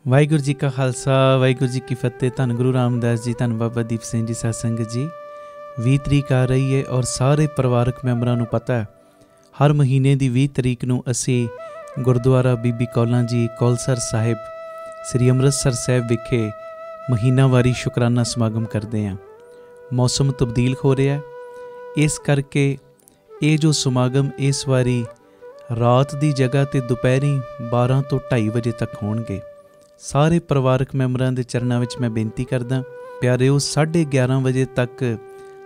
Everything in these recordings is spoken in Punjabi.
ਵਾਹਿਗੁਰੂ ਜੀ ਕਾ ਖਾਲਸਾ ਵਾਹਿਗੁਰੂ ਜੀ ਕੀ ਫਤਿਹ। ਧੰਨ ਗੁਰੂ ਰਾਮਦਾਸ ਜੀ, ਧੰਨ ਬਾਬਾ ਦੀਪ ਸਿੰਘ ਜੀ ਸਾਧ ਸੰਗਤ ਜੀ। 20 ਤਰੀਕ ਆ ਰਹੀ ਹੈ ਔਰ ਸਾਰੇ ਪਰਿਵਾਰਕ ਮੈਂਬਰਾਂ ਨੂੰ ਪਤਾ ਹੈ ਹਰ ਮਹੀਨੇ ਦੀ 20 ਤਰੀਕ ਨੂੰ ਅਸੀਂ ਗੁਰਦੁਆਰਾ ਬੀਬੀ ਕੌਲਾਂ ਜੀ ਕੌਲਸਰ ਸਾਹਿਬ ਸ੍ਰੀ ਅੰਮ੍ਰਿਤਸਰ ਸਾਹਿਬ ਵਿਖੇ ਮਹੀਨਾਵਾਰੀ ਸ਼ੁਕਰਾਨਾ ਸਮਾਗਮ ਕਰਦੇ ਹਾਂ। ਮੌਸਮ ਤਬਦੀਲ ਹੋ ਰਿਹਾ, ਇਸ ਕਰਕੇ ਇਹ ਜੋ ਸਮਾਗਮ ਇਸ ਵਾਰੀ ਰਾਤ ਦੀ ਜਗ੍ਹਾ 'ਤੇ ਦੁਪਹਿਰੀ 12 ਤੋਂ 2:30 ਵਜੇ ਤੱਕ ਹੋਣਗੇ। ਸਾਰੇ ਪਰਿਵਾਰਕ ਮੈਂਬਰਾਂ ਦੇ ਚਰਨਾਂ ਵਿੱਚ ਮੈਂ ਬੇਨਤੀ ਕਰਦਾ, ਪਿਆਰਿਓ 11:30 ਵਜੇ ਤੱਕ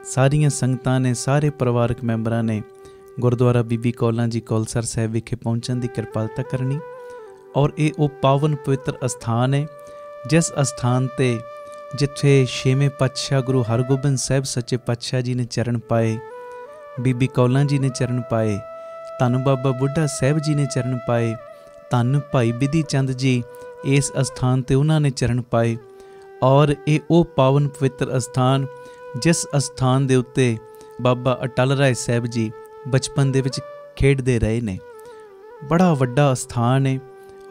ਸਾਰੀਆਂ ਸੰਗਤਾਂ ਨੇ, ਸਾਰੇ ਪਰਿਵਾਰਕ ਮੈਂਬਰਾਂ ਨੇ ਗੁਰਦੁਆਰਾ ਬੀਬੀ ਕੌਲਾਂ ਜੀ ਕੌਲਸਰ ਸਾਹਿਬ ਵਿਖੇ ਪਹੁੰਚਣ ਦੀ ਕਿਰਪਾਲਤਾ ਕਰਨੀ। ਔਰ ਇਹ ਉਹ ਪਾਵਨ ਪਵਿੱਤਰ ਅਸਥਾਨ ਹੈ ਜਿਸ ਅਸਥਾਨ 'ਤੇ ਜਿੱਥੇ 6ਵੇਂ ਪਾਤਸ਼ਾਹ ਗੁਰੂ ਹਰਗੋਬਿੰਦ ਸਾਹਿਬ ਸੱਚੇ ਪਾਤਸ਼ਾਹ ਜੀ ਨੇ ਚਰਨ ਪਾਏ, ਬੀਬੀ ਕੌਲਾਂ ਜੀ ਨੇ ਚਰਨ ਪਾਏ, ਧੰਨ ਬਾਬਾ ਬੁੱਢਾ ਸਾਹਿਬ ਜੀ ਨੇ ਚਰਨ ਪਾਏ, ਧੰਨ ਭਾਈ ਬਿਧੀ ਚੰਦ ਜੀ ਇਸ ਅਸਥਾਨ 'ਤੇ ਉਹਨਾਂ ਨੇ ਚਰਨ ਪਾਏ। ਔਰ ਇਹ ਉਹ ਪਾਵਨ ਪਵਿੱਤਰ ਅਸਥਾਨ ਜਿਸ ਅਸਥਾਨ ਦੇ ਉੱਤੇ ਬਾਬਾ ਅਟਲ ਰਾਏ ਸਾਹਿਬ ਜੀ ਬਚਪਨ ਦੇ ਵਿੱਚ ਖੇਡਦੇ ਰਹੇ ਨੇ। ਬੜਾ ਵੱਡਾ ਅਸਥਾਨ ਹੈ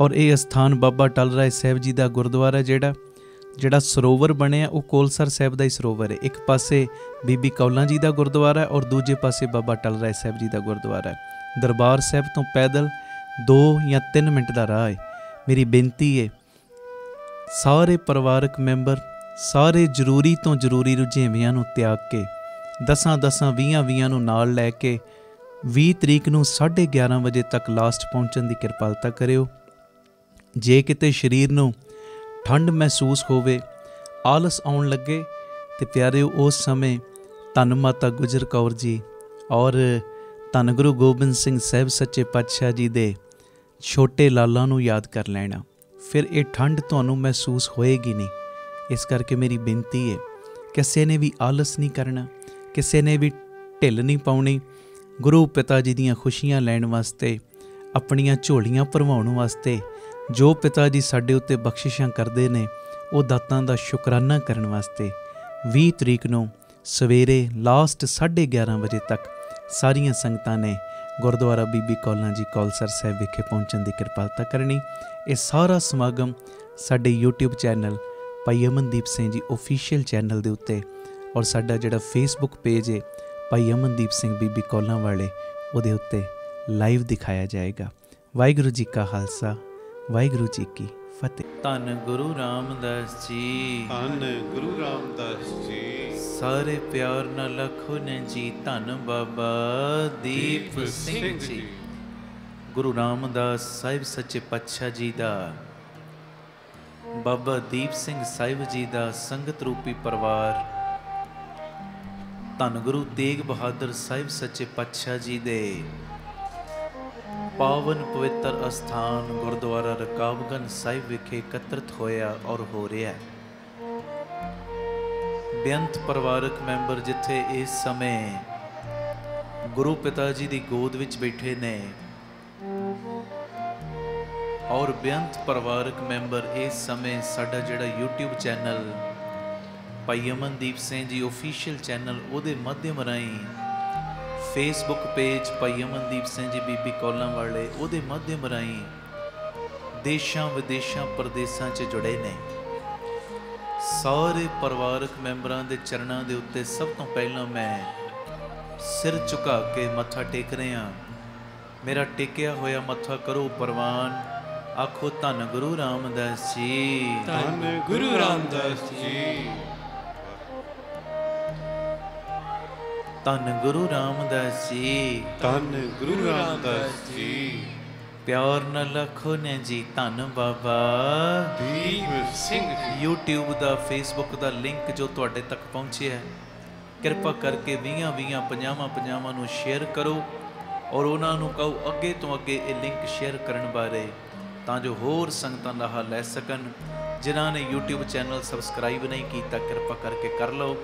ਔਰ ਇਹ ਅਸਥਾਨ ਬਾਬਾ ਅਟਲ ਰਾਏ ਸਾਹਿਬ ਜੀ ਦਾ ਗੁਰਦੁਆਰਾ ਜਿਹੜਾ ਸਰੋਵਰ ਬਣਿਆ ਉਹ ਕੌਲਸਰ ਸਾਹਿਬ ਦਾ ਹੀ ਸਰੋਵਰ ਹੈ। ਇੱਕ ਪਾਸੇ ਬੀਬੀ ਕੌਲਾਂ ਜੀ ਦਾ ਗੁਰਦੁਆਰਾ ਔਰ ਦੂਜੇ ਪਾਸੇ ਬਾਬਾ ਅਟਲ ਰਾਏ ਸਾਹਿਬ ਜੀ ਦਾ ਗੁਰਦੁਆਰਾ ਹੈ। ਦਰਬਾਰ ਸਾਹਿਬ ਤੋਂ ਪੈਦਲ 2 ਜਾਂ 3 ਮਿੰਟ ਦਾ ਰਾਹ ਹੈ। ਮੇਰੀ ਬੇਨਤੀ ਹੈ ਸਾਰੇ ਪਰਿਵਾਰਕ ਮੈਂਬਰ ਸਾਰੇ ਜ਼ਰੂਰੀ ਤੋਂ ਜ਼ਰੂਰੀ ਰੁਝੇਵਿਆਂ ਨੂੰ ਤਿਆਗ ਕੇ 10 20 ਨੂੰ ਨਾਲ ਲੈ ਕੇ 20 ਤਰੀਕ ਨੂੰ 11:30 ਵਜੇ ਤੱਕ ਲਾਸਟ ਪਹੁੰਚਣ ਦੀ ਕਿਰਪਾਲਤਾ ਕਰਿਓ। ਜੇ ਕਿਤੇ ਸਰੀਰ ਨੂੰ ਠੰਡ ਮਹਿਸੂਸ ਹੋਵੇ, ਆਲਸ ਆਉਣ ਲੱਗੇ, ਤੇ ਪਿਆਰਿਓ ਉਸ ਸਮੇਂ ਧੰਨ ਮਾਤਾ ਗੁਜਰ ਕੌਰ ਜੀ ਔਰ ਧੰਨ ਗੁਰੂ ਗੋਬਿੰਦ ਸਿੰਘ ਸਾਹਿਬ ਸੱਚੇ ਪਾਤਸ਼ਾਹ ਜੀ ਦੇ ਛੋਟੇ ਲਾਲਾਂ ਨੂੰ ਯਾਦ ਕਰ ਲੈਣਾ, ਫਿਰ ਇਹ ਠੰਡ ਤੁਹਾਨੂੰ ਮਹਿਸੂਸ ਹੋਏਗੀ ਨਹੀਂ। ਇਸ ਕਰਕੇ ਮੇਰੀ ਬੇਨਤੀ ਹੈ ਕਿਸੇ ਨੇ ਵੀ ਆਲਸ ਨਹੀਂ ਕਰਨਾ, ਕਿਸੇ ਨੇ ਵੀ ਢਿੱਲ ਨਹੀਂ ਪਾਉਣੀ। ਗੁਰੂ ਪਿਤਾ ਜੀ ਦੀਆਂ ਖੁਸ਼ੀਆਂ ਲੈਣ ਵਾਸਤੇ, ਆਪਣੀਆਂ ਝੋਲੀਆਂ ਭਰਵਾਉਣ ਵਾਸਤੇ, ਜੋ ਪਿਤਾ ਜੀ ਸਾਡੇ ਉੱਤੇ ਬਖਸ਼ਿਸ਼ਾਂ ਕਰਦੇ ਨੇ ਉਹ ਦਾਤਾਂ ਦਾ ਸ਼ੁਕਰਾਨਾ ਕਰਨ ਵਾਸਤੇ 20 ਤਰੀਕ ਨੂੰ ਸਵੇਰੇ ਲਾਸਟ 11:30 ਵਜੇ ਤੱਕ ਸਾਰੀਆਂ ਸੰਗਤਾਂ ਨੇ ਗੁਰਦੁਆਰਾ ਬੀਬੀ ਕੌਲਾਂ ਜੀ ਕੌਲਸਰ ਸਾਹਿਬ ਵਿਖੇ ਪਹੁੰਚਣ ਦੀ ਕਿਰਪਾਲਤਾ ਕਰਨੀ। ਇਹ ਸਾਰਾ ਸਮਾਗਮ ਸਾਡੇ YouTube ਚੈਨਲ ਭਾਈ ਅਮਨਦੀਪ ਸਿੰਘ ਜੀ ਓਫੀਸ਼ੀਅਲ ਚੈਨਲ ਦੇ ਉੱਤੇ ਔਰ ਸਾਡਾ ਜਿਹੜਾ ਫੇਸਬੁੱਕ ਪੇਜ ਹੈ ਭਾਈ ਅਮਨਦੀਪ ਸਿੰਘ ਬੀਬੀ ਕੌਲਾਂ ਵਾਲੇ, ਉਹਦੇ ਉੱਤੇ ਲਾਈਵ ਦਿਖਾਇਆ ਜਾਏਗਾ। ਵਾਹਿਗੁਰੂ ਜੀ ਕਾ ਖਾਲਸਾ ਵਾਹਿਗੁਰੂ ਜੀ ਕੀ ਫਤਿਹ। ਧੰਨ ਗੁਰੂ ਰਾਮਦਾਸ ਜੀ, ਧੰਨ ਗੁਰੂ ਰਾਮਦਾਸ ਜੀ। ਸਾਰੇ ਪਿਆਰ ਨਾਲ ਲਖੋ ਨੇ ਜੀ, ਧੰਨ ਬਾਬਾ ਦੀਪ ਸਿੰਘ ਜੀ। ਗੁਰੂ ਰਾਮਦਾਸ ਸਾਹਿਬ ਸੱਚੇ ਪਾਤਸ਼ਾਹ ਜੀ ਦਾ, ਬਾਬਾ ਦੀਪ ਸਿੰਘ ਸਾਹਿਬ ਜੀ ਦਾ ਸੰਗਤ ਰੂਪੀ ਪਰਿਵਾਰ, ਧੰਨ ਗੁਰੂ ਤੇਗ ਬਹਾਦਰ ਸਾਹਿਬ ਸੱਚੇ ਪਾਤਸ਼ਾਹ ਜੀ ਦੇ ਪਾਵਨ ਪਵਿੱਤਰ ਅਸਥਾਨ ਗੁਰਦੁਆਰਾ ਰਕਾਬਗੰਜ ਸਾਹਿਬ ਵਿਖੇ ਇਕੱਤਰਿਤ ਹੋਇਆ ਔਰ ਹੋ ਰਿਹਾ। ਬੇਅੰਤ ਪਰਿਵਾਰਕ ਮੈਂਬਰ ਜਿੱਥੇ ਇਸ ਸਮੇਂ ਗੁਰੂ ਪਿਤਾ ਜੀ ਦੀ ਗੋਦ ਵਿੱਚ ਬੈਠੇ ਨੇ ਔਰ ਬੇਅੰਤ ਪਰਿਵਾਰਕ ਮੈਂਬਰ ਇਸ ਸਮੇਂ ਸਾਡਾ ਜਿਹੜਾ YouTube ਚੈਨਲ ਭਾਈ ਅਮਨਦੀਪ ਸਿੰਘ ਜੀ ਓਫੀਸ਼ੀਅਲ ਚੈਨਲ, ਉਹਦੇ ਮਾਧਿਅਮ ਰਾਹੀਂ ਫੇਸਬੁੱਕ ਪੇਜ ਭਾਈ ਅਮਨਦੀਪ ਸਿੰਘ ਜੀ ਬੀਬੀ ਕੌਲਾਂ ਵਾਲੇ, ਉਹਦੇ ਮਾਧਿਅਮ ਰਾਹੀਂ ਦੇਸ਼ਾਂ ਵਿਦੇਸ਼ਾਂ ਪ੍ਰਦੇਸਾਂ 'ਚ ਜੁੜੇ ਨੇ। ਸਾਰੇ ਪਰਿਵਾਰਕ ਮੈਂਬਰਾਂ ਦੇ ਚਰਨਾਂ ਦੇ ਉੱਤੇ ਸਭ ਤੋਂ ਪਹਿਲਾਂ ਮੈਂ ਸਿਰ ਝੁਕਾ ਕੇ ਮੱਥਾ ਟੇਕ ਰਿਹਾ। ਮੇਰਾ ਟੇਕਿਆ ਹੋਇਆ ਮੱਥਾ ਕਰੋ ਪ੍ਰਵਾਨ, ਆਖੋ ਧੰਨ ਗੁਰੂ ਰਾਮਦਾਸ ਜੀ, ਧੰਨ ਗੁਰੂ ਰਾਮਦਾਸ ਜੀ। ਧੰਨ ਗੁਰੂ ਰਾਮਦਾਸ ਜੀ, ਧੰਨ ਗੁਰੂ ਰਾਮਦਾਸ ਜੀ। ਪਿਆਰ ਨਾਲ ਆਖੋ ਨੇ ਜੀ, ਧੰਨ ਬਾਬਾ ਦੀਪ ਸਿੰਘ ਜੀ। YouTube ਦਾ, Facebook ਦਾ ਲਿੰਕ ਜੋ ਤੁਹਾਡੇ ਤੱਕ ਪਹੁੰਚਿਆ, ਕਿਰਪਾ ਕਰਕੇ 20 50 ਨੂੰ ਸ਼ੇਅਰ ਕਰੋ ਔਰ ਉਹਨਾਂ ਨੂੰ ਕਹੋ ਅੱਗੇ ਤੋਂ ਅੱਗੇ ਇਹ ਲਿੰਕ ਸ਼ੇਅਰ ਕਰਨ ਬਾਰੇ, ਤਾਂ ਜੋ ਹੋਰ ਸੰਗਤਾਂ ਲਾਹਾ ਲੈ ਸਕਣ। ਜਿਨ੍ਹਾਂ ਨੇ YouTube ਚੈਨਲ ਸਬਸਕ੍ਰਾਈਬ ਨਹੀਂ ਕੀਤਾ, ਕਿਰਪਾ ਕਰਕੇ ਕਰ ਲਓ।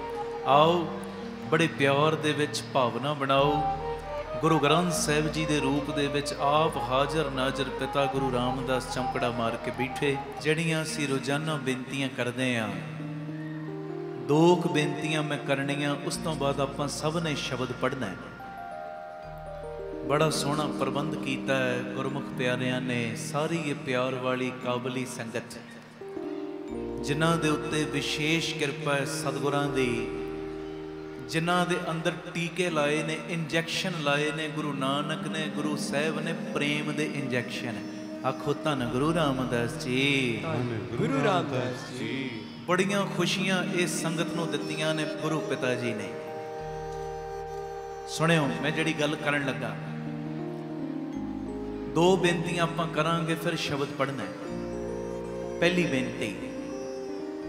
ਆਓ ਬੜੇ ਪਿਆਰ ਦੇ ਵਿੱਚ ਭਾਵਨਾ ਬਣਾਓ। ਗੁਰੂ ਗ੍ਰੰਥ ਸਾਹਿਬ ਜੀ ਦੇ ਰੂਪ ਦੇ ਵਿੱਚ ਆਪ ਹਾਜ਼ਰ ਨਾਜ਼ਰ ਪਿਤਾ ਗੁਰੂ ਰਾਮਦਾਸ ਚਮਕੜਾ ਮਾਰ ਕੇ ਬੈਠੇ। ਜਿਹੜੀਆਂ ਅਸੀਂ ਰੋਜ਼ਾਨਾ ਬੇਨਤੀਆਂ ਕਰਦੇ ਹਾਂ, 2 ਬੇਨਤੀਆਂ ਮੈਂ ਕਰਨੀਆਂ, ਉਸ ਤੋਂ ਬਾਅਦ ਆਪਾਂ ਸਭ ਨੇ ਸ਼ਬਦ ਪੜ੍ਹਨਾ ਹੈ। ਬੜਾ ਸੋਹਣਾ ਪ੍ਰਬੰਧ ਕੀਤਾ ਹੈ ਗੁਰਮੁਖ ਪਿਆਰਿਆਂ ਨੇ। ਸਾਰੀ ਇਹ ਪਿਆਰ ਵਾਲੀ ਕਾਬਲੀ ਸੰਗਤ ਜਿਨ੍ਹਾਂ ਦੇ ਉੱਤੇ ਵਿਸ਼ੇਸ਼ ਕਿਰਪਾ ਹੈ ਸਤਿਗੁਰਾਂ ਦੀ, ਜਿਨ੍ਹਾਂ ਦੇ ਅੰਦਰ ਟੀਕੇ ਲਾਏ ਨੇ, ਇੰਜੈਕਸ਼ਨ ਲਾਏ ਨੇ ਗੁਰੂ ਨਾਨਕ ਨੇ, ਗੁਰੂ ਸਾਹਿਬ ਨੇ, ਪ੍ਰੇਮ ਦੇ ਇੰਜੈਕਸ਼ਨ। ਆਖੋ ਧੰਨ ਗੁਰੂ ਰਾਮਦਾਸ ਜੀ, ਧੰਨ ਗੁਰੂ ਰਾਮਦਾਸ ਜੀ। ਬੜੀਆਂ ਖੁਸ਼ੀਆਂ ਇਸ ਸੰਗਤ ਨੂੰ ਦਿੱਤੀਆਂ ਨੇ ਗੁਰੂ ਪਿਤਾ ਜੀ ਨੇ। ਸੁਣਿਓ, ਮੈਂ ਜਿਹੜੀ ਗੱਲ ਕਰਨ ਲੱਗਾ, ਦੋ ਬੇਨਤੀਆਂ ਆਪਾਂ ਕਰਾਂਗੇ, ਫਿਰ ਸ਼ਬਦ ਪੜ੍ਹਨਾ। ਪਹਿਲੀ ਬੇਨਤੀ,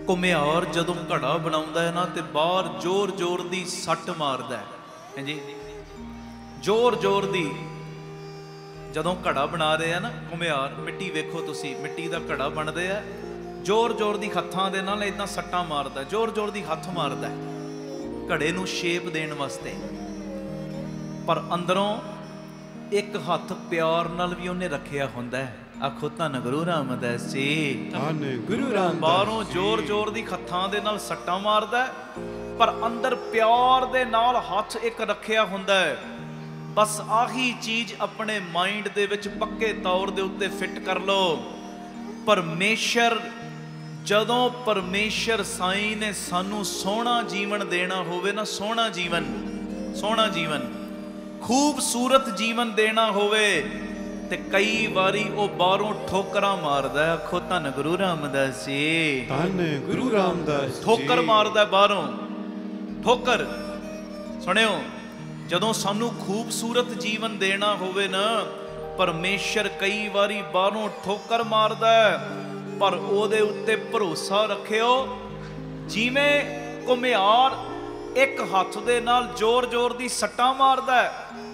ਘੁਮਿਆਰ ਜਦੋਂ ਘੜਾ ਬਣਾਉਂਦਾ ਹੈ ਨਾ ਤੇ ਬਾਹਰ ਜ਼ੋਰ ਜ਼ੋਰ ਦੀ ਸੱਟ ਮਾਰਦਾ ਹੈ, ਹਾਂਜੀ, ਜ਼ੋਰ ਜ਼ੋਰ ਦੀ। ਜਦੋਂ ਘੜਾ ਬਣਾ ਰਹੇ ਆ ਨਾ ਘੁਮਿਆਰ, ਮਿੱਟੀ ਵੇਖੋ ਤੁਸੀਂ, ਮਿੱਟੀ ਦਾ ਘੜਾ ਬਣਦੇ ਆ, ਜ਼ੋਰ ਜ਼ੋਰ ਦੀ ਹੱਥਾਂ ਦੇ ਨਾਲ ਇਦਾਂ ਸੱਟਾਂ ਮਾਰਦਾ, ਜ਼ੋਰ ਜ਼ੋਰ ਦੀ ਹੱਥ ਮਾਰਦਾ ਘੜੇ ਨੂੰ ਸ਼ੇਪ ਦੇਣ ਵਾਸਤੇ। ਪਰ ਅੰਦਰੋਂ ਇੱਕ ਹੱਥ ਪਿਆਰ ਨਾਲ ਵੀ ਉਹਨੇ ਰੱਖਿਆ ਹੁੰਦਾ ਹੈ। ਆਖੋ ਧੰਨ ਗੁਰੂ ਰਾਮਦਾਸ ਜੀ, ਧੰਨ ਗੁਰੂ ਰਾਮਦਾਸ। ਬਾਹਰੋਂ ਜ਼ੋਰ ਜ਼ੋਰ ਦੀ ਹੱਥਾਂ ਦੇ ਨਾਲ ਸੱਟਾਂ ਮਾਰਦਾ, ਪਰ ਅੰਦਰ ਪਿਆਰ ਦੇ ਨਾਲ ਹੱਥ ਇੱਕ ਰੱਖਿਆ ਹੁੰਦਾ ਹੈ। ਬਸ ਆਹੀ ਚੀਜ਼ ਆਪਣੇ ਮਾਈਂਡ ਦੇ ਵਿੱਚ ਪੱਕੇ ਤੌਰ ਦੇ ਉੱਤੇ ਫਿੱਟ ਕਰ ਲਓ। ਪਰਮੇਸ਼ਰ, ਜਦੋਂ ਪਰਮੇਸ਼ਰ ਸਾਈਂ ਨੇ ਸਾਨੂੰ ਸੋਹਣਾ ਜੀਵਨ ਦੇਣਾ ਹੋਵੇ ਨਾ, ਸੋਹਣਾ ਜੀਵਨ, ਸੋਹਣਾ ਜੀਵਨ, ਖੂਬਸੂਰਤ ਜੀਵਨ ਦੇਣਾ ਹੋਵੇ, ਤੇ ਕਈ ਵਾਰੀ ਉਹ ਬਾਹਰੋਂ ਠੋਕਰਾਂ ਮਾਰਦਾ। ਆਖੋ ਧੰਨ ਗੁਰੂ ਰਾਮਦਾਸ ਜੀ, ਧੰਨ ਗੁਰੂ ਰਾਮਦਾਸ ਜੀ। ਠੋਕਰ ਮਾਰਦਾ ਬਾਹਰੋਂ, ਠੋਕਰ। ਸੁਣਿਓ, ਜਦੋਂ ਸਾਨੂੰ ਖੂਬਸੂਰਤ ਜੀਵਨ ਦੇਣਾ ਹੋਵੇ ਨਾ, ਪਰਮੇਸ਼ਰ ਕਈ ਵਾਰੀ ਬਾਹਰੋਂ ਠੋਕਰ ਮਾਰਦਾ, ਪਰ ਉਹਦੇ ਉੱਤੇ ਭਰੋਸਾ ਰੱਖਿਓ। ਜਿਵੇਂ ਘੁਮਿਆਰ ਇੱਕ ਹੱਥ ਦੇ ਨਾਲ ਜ਼ੋਰ ਜ਼ੋਰ ਦੀ ਸੱਟਾਂ ਮਾਰਦਾ,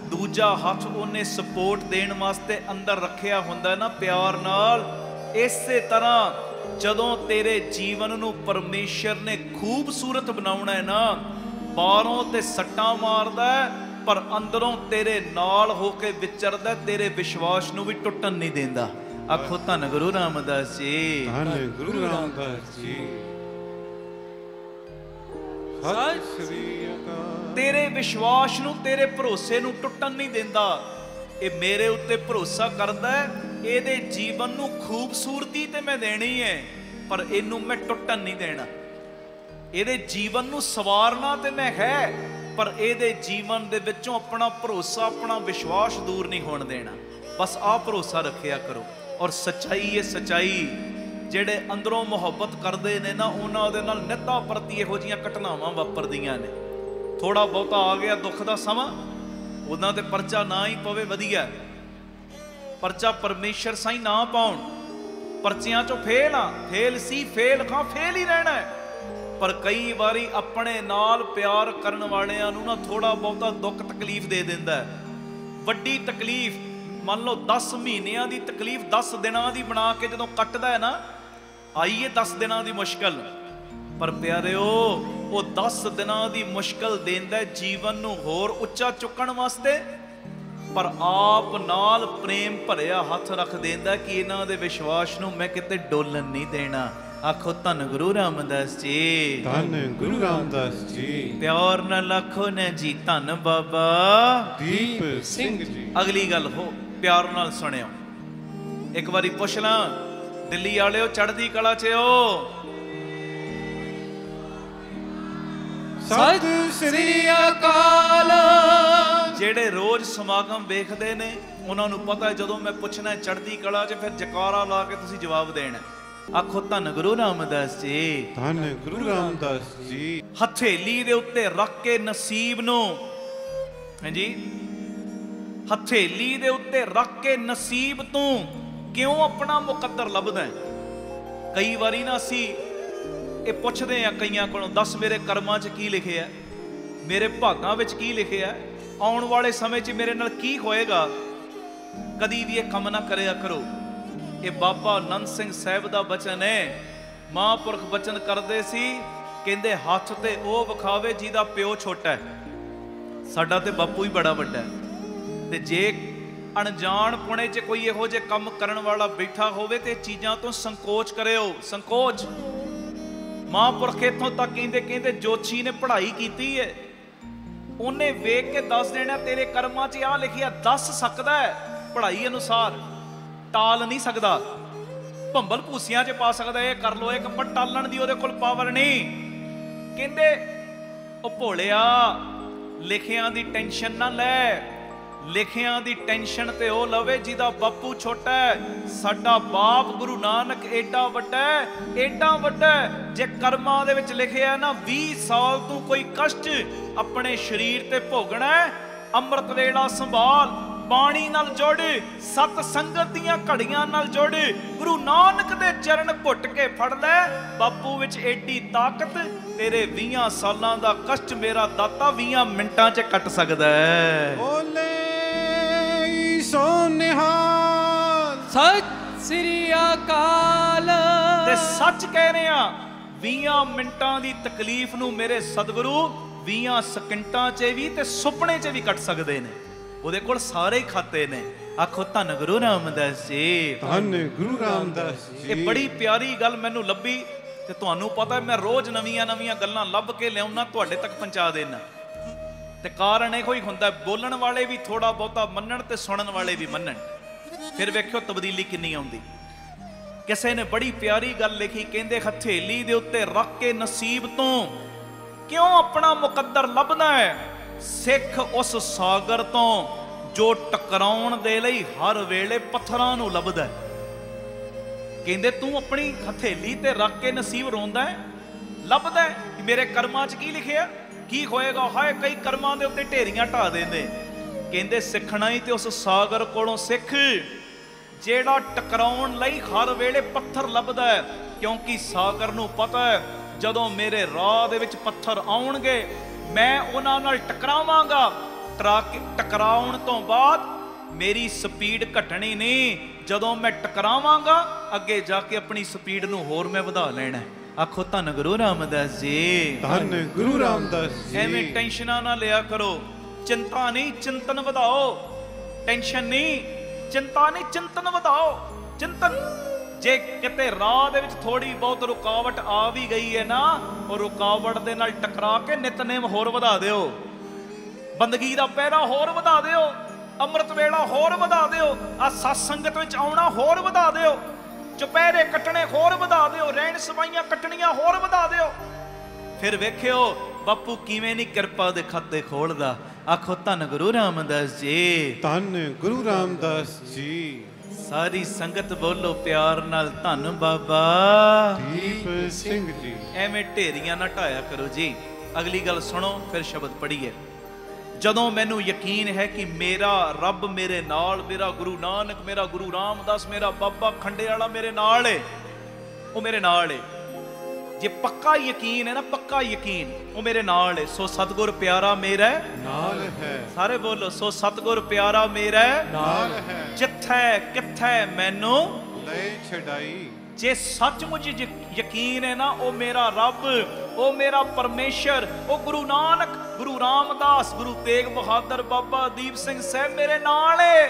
ਦੂਜਾ ਹੱਥ ਉਹਨੇ ਸਪੋਰਟ ਦੇਣ ਵਾਸਤੇ ਅੰਦਰ ਰੱਖਿਆ ਹੁੰਦਾ ਨਾ ਪਿਆਰ ਨਾਲ। ਇਸੇ ਤਰ੍ਹਾਂ ਜਦੋਂ ਤੇਰੇ ਜੀਵਨ ਨੂੰ ਪਰਮੇਸ਼ਰ ਨੇ ਖੂਬਸੂਰਤ ਬਣਾਉਣਾ ਹੈ ਨਾ, ਬਾਹਰੋਂ ਤੇ ਸੱਟਾਂ ਮਾਰਦਾ, ਪਰ ਅੰਦਰੋਂ ਤੇਰੇ ਨਾਲ ਹੋ ਕੇ ਵਿਚਰਦਾ, ਤੇਰੇ ਵਿਸ਼ਵਾਸ ਨੂੰ ਵੀ ਟੁੱਟਣ ਨਹੀਂ ਦਿੰਦਾ। ਆਖੋ ਧੰਨ ਗੁਰੂ ਰਾਮਦਾਸ ਜੀ, ਧੰਨ ਗੁਰੂ ਰਾਮਦਾਸ ਜੀ। ਸਤਿ ਸ੍ਰੀ ਅਕਾਲ। ਤੇਰੇ ਵਿਸ਼ਵਾਸ ਨੂੰ, ਤੇਰੇ ਭਰੋਸੇ ਨੂੰ ਟੁੱਟਣ ਨਹੀਂ ਦਿੰਦਾ। ਇਹ ਮੇਰੇ ਉੱਤੇ ਭਰੋਸਾ ਕਰਦਾ, ਇਹਦੇ ਜੀਵਨ ਨੂੰ ਖੂਬਸੂਰਤੀ ਤੇ ਮੈਂ ਦੇਣੀ ਹੈ, ਪਰ ਇਹਨੂੰ ਮੈਂ ਟੁੱਟਣ ਨਹੀਂ ਦੇਣਾ। ਇਹਦੇ ਜੀਵਨ ਨੂੰ ਸਵਾਰਨਾ ਤੇ ਮੈਂ ਹੈ, ਪਰ ਇਹਦੇ ਜੀਵਨ ਦੇ ਵਿੱਚੋਂ ਆਪਣਾ ਭਰੋਸਾ, ਆਪਣਾ ਵਿਸ਼ਵਾਸ ਦੂਰ ਨਹੀਂ ਹੋਣ ਦੇਣਾ। ਬਸ ਆਹ ਭਰੋਸਾ ਰੱਖਿਆ ਕਰੋ। ਔਰ ਸੱਚਾਈ ਹੈ, ਸੱਚਾਈ, ਜਿਹੜੇ ਅੰਦਰੋਂ ਮੁਹੱਬਤ ਕਰਦੇ ਨੇ ਨਾ, ਉਹਨਾਂ ਦੇ ਨਾਲ ਨਿੱਤਾ ਪ੍ਰਤੀ ਇਹੋ ਜਿਹੀਆਂ ਘਟਨਾਵਾਂ ਵਾਪਰਦੀਆਂ ਨੇ। ਥੋੜਾ ਬਹੁਤਾ ਆ ਗਿਆ ਦੁੱਖ ਦਾ ਸਮਾਂ, ਉਹਨਾਂ ਤੇ ਪਰਚਾ ਨਾ ਹੀ ਪਵੇ, ਵਧੀਆ। ਪਰਚਾ ਪਰਮੇਸ਼ਰ ਸਾਈਂ ਨਾ ਪਾਉਣ, ਪਰਚਿਆਂ ਚੋਂ ਫੇਲ ਆ, ਫੇਲ ਸੀ, ਫੇਲ ਖਾਂ, ਫੇਲ ਹੀ ਰਹਿਣਾ। ਪਰ ਕਈ ਵਾਰੀ ਆਪਣੇ ਨਾਲ ਪਿਆਰ ਕਰਨ ਵਾਲਿਆਂ ਨੂੰ ਨਾ ਥੋੜਾ ਬਹੁਤਾ ਦੁੱਖ ਤਕਲੀਫ ਦੇ ਦਿੰਦਾ। ਵੱਡੀ ਤਕਲੀਫ, ਮੰਨ ਲਓ 10 ਮਹੀਨਿਆਂ ਦੀ ਤਕਲੀਫ 10 ਦਿਨਾਂ ਦੀ ਬਣਾ ਕੇ ਜਦੋਂ ਕੱਟਦਾ ਹੈ ਨਾ, ਆਈਏ 10 ਦਿਨਾਂ ਦੀ ਮੁਸ਼ਕਲ, ਪਰ ਪਿਆਰਿਓ ਉਹ 10 ਦਿਨਾਂ ਦੀ ਮੁਸ਼ਕਲ ਦਿੰਦਾ ਜੀਵਨ ਨੂੰ ਹੋਰ ਉੱਚਾ ਚੁੱਕਣ ਵਾਸਤੇ, ਪਰ ਆਪ ਨਾਲ ਪ੍ਰੇਮ ਭਰਿਆ ਹੱਥ ਰੱਖ ਦਿੰਦਾ ਕਿ ਇਹਨਾਂ ਦੇ ਵਿਸ਼ਵਾਸ ਨੂੰ ਮੈਂ ਕਿਤੇ ਡੋਲਣ ਨਹੀਂ ਦੇਣਾ। ਆਖੋ ਧੰਨ ਗੁਰੂ ਰਾਮਦਾਸ ਜੀ, ਧੰਨ ਗੁਰੂ ਰਾਮਦਾਸ ਜੀ। ਪਿਆਰ ਨਾਲ ਆਖੋ ਨਾ ਜੀ, ਧੰਨ ਬਾਬਾ ਦੀਪ ਸਿੰਘ ਜੀ। ਅਗਲੀ ਗੱਲ ਹੋ, ਪਿਆਰ ਨਾਲ ਸੁਣਿਓ। ਇੱਕ ਵਾਰੀ ਪੁੱਛ ਲਾਂ, ਦਿੱਲੀ ਵਾਲਿਓ, ਚੜ੍ਹਦੀ ਕਲਾ 'ਚ ਹੋ? ਸਤਿ ਸ੍ਰੀ ਅਕਾਲ। ਜਿਹੜੇ ਰੋਜ਼ ਸਮਾਗਮ ਵੇਖਦੇ ਨੇ ਉਹਨਾਂ ਨੂੰ ਪਤਾ, ਜਦੋਂ ਮੈਂ ਪੁੱਛਣਾ ਚੜ੍ਹਦੀ ਕਲਾ 'ਚ, ਫਿਰ ਜਕਾਰਾ ਲਾ ਕੇ ਤੁਸੀਂ ਜਵਾਬ ਦੇਣਾ। ਆਖੋ ਧੰਨ ਗੁਰੂ ਰਾਮਦਾਸ ਜੀ, ਧੰਨ ਗੁਰੂ ਰਾਮਦਾਸ ਜੀ। ਹਥੇਲੀ ਦੇ ਉੱਤੇ ਰੱਖ ਕੇ ਨਸੀਬ ਨੂੰ, ਹਾਂਜੀ, ਹਥੇਲੀ ਦੇ ਉੱਤੇ ਰੱਖ ਕੇ ਨਸੀਬ ਤੂੰ ਕਿਉਂ ਆਪਣਾ ਮੁਕੱਦਰ ਲੱਭਦਾ? ਕਈ ਵਾਰੀ ਨਾ ਅਸੀਂ ਇਹ ਪੁੱਛਦੇ ਆ ਕਈਆਂ ਕੋਲੋਂ, ਦੱਸ ਮੇਰੇ ਕਰਮਾਂ 'ਚ ਕੀ ਲਿਖਿਆ, ਮੇਰੇ ਭਾਗਾਂ ਵਿੱਚ ਕੀ ਲਿਖਿਆ, ਆਉਣ ਵਾਲੇ ਸਮੇਂ 'ਚ ਮੇਰੇ ਨਾਲ ਕੀ ਹੋਏਗਾ। ਕਦੀ ਵੀ ਇਹ ਕੰਮ ਨਾ ਕਰਿਆ ਕਰੋ। ਇਹ ਬਾਬਾ ਨੰਦ ਸਿੰਘ ਸਾਹਿਬ ਦਾ ਬਚਨ ਹੈ। ਮਹਾਂਪੁਰਖ ਬਚਨ ਕਰਦੇ ਸੀ, ਕਹਿੰਦੇ ਹੱਥ ਤੇ ਉਹ ਵਿਖਾਵੇ ਜਿਹਦਾ ਪਿਓ ਛੋਟਾ ਹੈ, ਸਾਡਾ ਤੇ ਬਾਪੂ ਹੀ ਬੜਾ ਵੱਡਾ ਹੈ। ਤੇ ਜੇ ਅਣਜਾਣ ਪੁਣੇ 'ਚ ਕੋਈ ਇਹੋ ਜਿਹੇ ਕੰਮ ਕਰਨ ਵਾਲਾ ਬੈਠਾ ਹੋਵੇ ਤੇ ਚੀਜ਼ਾਂ ਤੋਂ ਸੰਕੋਚ ਕਰਿਓ, ਸੰਕੋਚ। ਮਹਾਂਪੁਰਖ ਇੱਥੋਂ ਤੱਕ ਕਹਿੰਦੇ ਜੋਤਸ਼ੀ ਨੇ ਪੜ੍ਹਾਈ ਕੀਤੀ ਹੈ, ਉਹਨੇ ਵੇਖ ਕੇ ਦੱਸ ਦੇਣਾ ਤੇਰੇ ਕਰਮਾਂ 'ਚ ਆਹ ਲਿਖਿਆ, ਦੱਸ ਸਕਦਾ ਹੈ ਪੜ੍ਹਾਈ ਅਨੁਸਾਰ, ਟਾਲ ਨਹੀਂ ਸਕਦਾ। ਭੰਬਲ ਭੂਸੀਆਂ 'ਚ ਪਾ ਸਕਦਾ, ਇਹ ਕਰ ਲੋ, ਇੱਕ ਪਟਾਲਣ ਦੀ ਉਹਦੇ ਕੋਲ ਪਾਵਰ ਨਹੀਂ। ਕਹਿੰਦੇ ਉਹ ਭੋਲਿਆ, ਲਿਖਿਆਂ ਦੀ ਟੈਨਸ਼ਨ ਨਾ ਲੈ। ਲਿਖਿਆਂ ਦੀ ਟੈਨਸ਼ਨ ਤੇ ਉਹ ਲਵੇ ਜਿਹਦਾ ਬਾਪੂ ਛੋਟਾ ਹੈ। ਸਾਡਾ ਬਾਪ ਗੁਰੂ ਨਾਨਕ ਏਡਾ ਵੱਡਾ ਹੈ, ਏਡਾ ਵੱਡਾ ਹੈ। ਜੇ ਕਰਮਾਂ ਦੇ ਵਿੱਚ ਲਿਖਿਆ ਨਾ 20 ਸਾਲ ਤੂੰ ਕੋਈ ਕਸ਼ਟ ਆਪਣੇ ਸਰੀਰ ਤੇ ਭੋਗਣਾ, ਅੰਮ੍ਰਿਤ ਵੇਲਾ ਸੰਭਾਲ, ਬਾਣੀ ਨਾਲ ਜੁੜ, ਸਤ ਸੰਗਤ ਦੀਆਂ ਘੜੀਆਂ ਨਾਲ ਜੁੜ, ਗੁਰੂ ਨਾਨਕ ਦੇ ਚਰਨ ਘੁੱਟ ਕੇ ਫੜ ਲੈ। ਬਾਪੂ ਵਿੱਚ ਏਡੀ ਤਾਕਤ, ਤੇਰੇ 20 ਸਾਲਾਂ ਦਾ ਕਸ਼ਟ ਮੇਰਾ ਦਾਤਾ 20 ਮਿੰਟਾਂ 'ਚ ਕੱਟ ਸਕਦਾ ਹੈ। ਬੋਲੇ ਸੋ ਨਿਹਾਲ, ਸਤਿ ਸ੍ਰੀ ਅਕਾਲ। ਤੇ ਸੱਚ ਕਹਿ ਰਿਹਾ, 20 ਮਿੰਟਾਂ ਦੀ ਤਕਲੀਫ ਨੂੰ ਮੇਰੇ ਸਤਿਗੁਰੂ 20 ਸਕਿੰਟਾਂ 'ਚ ਵੀ ਤੇ ਸੁਪਨੇ 'ਚ ਵੀ ਕੱਟ ਸਕਦੇ ਨੇ। ਉਹਦੇ ਕੋਲ ਸਾਰੇ ਖਾਤੇ ਨੇ। ਆਖੋ ਧੰਨ ਗੁਰੂ ਰਾਮਦਾਸ ਜੀ, ਧੰਨ ਗੁਰੂ ਰਾਮਦਾਸ ਜੀ। ਇਹ ਬੜੀ ਪਿਆਰੀ ਗੱਲ ਮੈਨੂੰ ਲੱਭੀ ਤੇ ਤੁਹਾਨੂੰ ਪਤਾ ਮੈਂ ਰੋਜ਼ ਨਵੀਆਂ ਗੱਲਾਂ ਲੱਭ ਕੇ ਲਿਆਉਣਾ, ਤੁਹਾਡੇ ਤੱਕ ਪਹੁੰਚਾ ਦੇਣਾ। ਤੇ ਕਾਰਨ ਇਹੋ ਹੀ ਹੁੰਦਾ, ਬੋਲਣ ਵਾਲੇ ਵੀ ਥੋੜਾ ਬਹੁਤਾ ਮੰਨਣ ਤੇ ਸੁਣਨ ਵਾਲੇ ਵੀ ਮੰਨਣ, ਫਿਰ ਵੇਖਿਓ ਤਬਦੀਲੀ ਕਿੰਨੀ ਆਉਂਦੀ। ਕਿਸੇ ਨੇ ਬੜੀ ਪਿਆਰੀ ਗੱਲ ਲਿਖੀ, ਕਹਿੰਦੇ ਹਥੇਲੀ ਦੇ ਉੱਤੇ ਰੱਖ ਕੇ ਨਸੀਬ ਤੋਂ ਕਿਉਂ ਆਪਣਾ ਮੁਕੱਦਰ ਲੱਭਦਾ ਹੈ। ਸਿੱਖ ਉਸ ਸਾਗਰ ਤੋਂ ਜੋ ਟਕਰਾਉਣ ਦੇ ਲਈ ਹਰ ਵੇਲੇ ਪੱਥਰਾਂ ਨੂੰ ਲੱਭਦਾ। ਕਹਿੰਦੇ ਤੂੰ ਆਪਣੀ ਹਥੇਲੀ ਤੇ ਰੱਖ ਕੇ ਨਸੀਬ ਰੋਂਦਾ ਹੈ, ਲੱਭਦਾ ਕਿ ਮੇਰੇ ਕਰਮਾਂ 'ਚ ਕੀ ਲਿਖਿਆ, ਕੀ ਹੋਏਗਾ। ਹਾਏ ਕਈ ਕਰਮਾਂ ਦੇ ਉੱਤੇ ਢੇਰੀਆਂ ਢਾ ਦਿੰਦੇ। ਕਹਿੰਦੇ ਸਿੱਖਣਾ ਹੀ ਤੇ ਉਸ ਸਾਗਰ ਕੋਲੋਂ ਸਿੱਖ ਜਿਹੜਾ ਟਕਰਾਉਣ ਲਈ ਹਰ ਵੇਲੇ ਪੱਥਰ ਲੱਭਦਾ ਹੈ। ਕਿਉਂਕਿ ਸਾਗਰ ਨੂੰ ਪਤਾ ਹੈ ਜਦੋਂ ਮੇਰੇ ਰਾਹ ਦੇ ਵਿੱਚ ਪੱਥਰ ਆਉਣਗੇ ਮੈਂ ਉਹਨਾਂ ਨਾਲ ਟਕਰਾਵਾਂਗਾ। ਟਕਰਾਉਣ ਤੋਂ ਬਾਅਦ ਮੇਰੀ ਸਪੀਡ ਘਟਣੀ ਨਹੀਂ, ਜਦੋਂ ਮੈਂ ਟਕਰਾਵਾਂਗਾ ਅੱਗੇ ਜਾ ਕੇ ਆਪਣੀ ਸਪੀਡ ਨੂੰ ਹੋਰ ਮੈਂ ਵਧਾ ਲੈਣਾ। ਆਖੋ ਧੰਨ ਗੁਰੂ ਰਾਮਦਾਸ ਜੀ, ਧੰਨ ਗੁਰੂ ਰਾਮਦਾਸ ਜੀ। ਐਵੇਂ ਟੈਨਸ਼ਨਾਂ ਨਾ ਲਿਆ ਕਰੋ, ਚਿੰਤਾ ਨਹੀਂ ਚਿੰਤਨ ਵਧਾਓ। ਟੈਨਸ਼ਨ ਨਹੀਂ, ਚਿੰਤਾ ਨਹੀਂ, ਚਿੰਤਨ ਵਧਾਓ। ਚਿੰਤਨ, ਜੇ ਕਿਤੇ ਰਾਹ ਦੇ ਵਿੱਚ ਥੋੜੀ ਬਹੁਤ ਰੁਕਾਵਟ ਆ ਵੀ ਗਈ ਹੈ ਨਾ, ਉਹ ਰੁਕਾਵਟ ਦੇ ਨਾਲ ਟਕਰਾ ਕੇ ਨਿਤਨੇਮ ਹੋਰ ਵਧਾ ਦਿਓ, ਬੰਦਗੀ ਦਾ ਪਹਿਰਾ ਹੋਰ ਵਧਾ ਦਿਓ, ਅੰਮ੍ਰਿਤ ਵੇਲਾ ਹੋਰ ਵਧਾ ਦਿਓ, ਆ ਸਤ ਸੰਗਤ ਵਿੱਚ ਆਉਣਾ ਹੋਰ ਵਧਾ ਦਿਓ, ਚੁਪਹਿਰੇ ਕੱਟਣੇ ਹੋਰ ਵਧਾ ਦਿਓ, ਰਹਿਣ ਸਮਾਈਆਂ ਕੱਟਣੀਆਂ ਹੋਰ ਵਧਾ ਦਿਓ। ਫਿਰ ਵੇਖਿਓ ਬਾਪੂ ਕਿਵੇਂ ਨਹੀਂ ਕਿਰਪਾ ਦੇ ਖਾਤੇ ਖੋਲਦਾ। ਆਖੋ ਧੰਨ ਗੁਰੂ ਰਾਮਦਾਸ ਜੀ, ਧੰਨ ਗੁਰੂ ਰਾਮਦਾਸ ਜੀ। ਸਾਰੀ ਸੰਗਤ ਬੋਲੋ ਪਿਆਰ ਨਾਲ, ਧੰਨ ਬਾਬਾ ਦੀਪ ਸਿੰਘ ਜੀ। ਐਵੇਂ ਢੇਰੀਆਂ ਨਾ ਢਾਇਆ ਕਰੋ ਜੀ। ਅਗਲੀ ਗੱਲ ਸੁਣੋ, ਫਿਰ ਸ਼ਬਦ ਪੜ੍ਹੀਏ। ਜਦੋਂ ਮੈਨੂੰ ਯਕੀਨ ਹੈ ਕਿ ਮੇਰਾ ਰੱਬ ਮੇਰੇ ਨਾਲ, ਮੇਰਾ ਗੁਰੂ ਨਾਨਕ, ਮੇਰਾ ਗੁਰੂ ਰਾਮਦਾਸ, ਮੇਰਾ ਬਾਬਾ ਖੰਡੇ ਵਾਲਾ ਮੇਰੇ ਨਾਲ ਏ, ਉਹ ਮੇਰੇ ਨਾਲ ਏ। ਜੇ ਪੱਕਾ ਯਕੀਨ ਹੈ ਨਾ, ਪੱਕਾ ਯਕੀਨ ਉਹ ਮੇਰੇ ਨਾਲ ਏ, ਸੋ ਸਤਿਗੁਰ ਪਿਆਰਾ ਮੇਰਾ ਨਾਲ ਹੈ। ਸਾਰੇ ਬੋਲੋ, ਸੋ ਸਤਿਗੁਰ ਪਿਆਰਾ ਮੇਰਾ ਨਾਲ ਹੈ। ਜਿੱਥੇ ਕਿੱਥੇ ਮੈਨੂੰ ਲੈ ਛਡਾਈ। ਜੇ ਸੱਚਮੁੱਚ ਯਕੀਨ ਹੈ ਨਾ, ਉਹ ਮੇਰਾ ਰੱਬ, ਉਹ ਮੇਰਾ ਪਰਮੇਸ਼ਰ, ਉਹ ਗੁਰੂ ਨਾਨਕ, ਗੁਰੂ ਰਾਮਦਾਸ, ਗੁਰੂ ਤੇਗ ਬਹਾਦਰ, ਬਾਬਾ ਦੀਪ ਸਿੰਘ ਸਾਹਿਬ ਮੇਰੇ ਨਾਲ ਏ।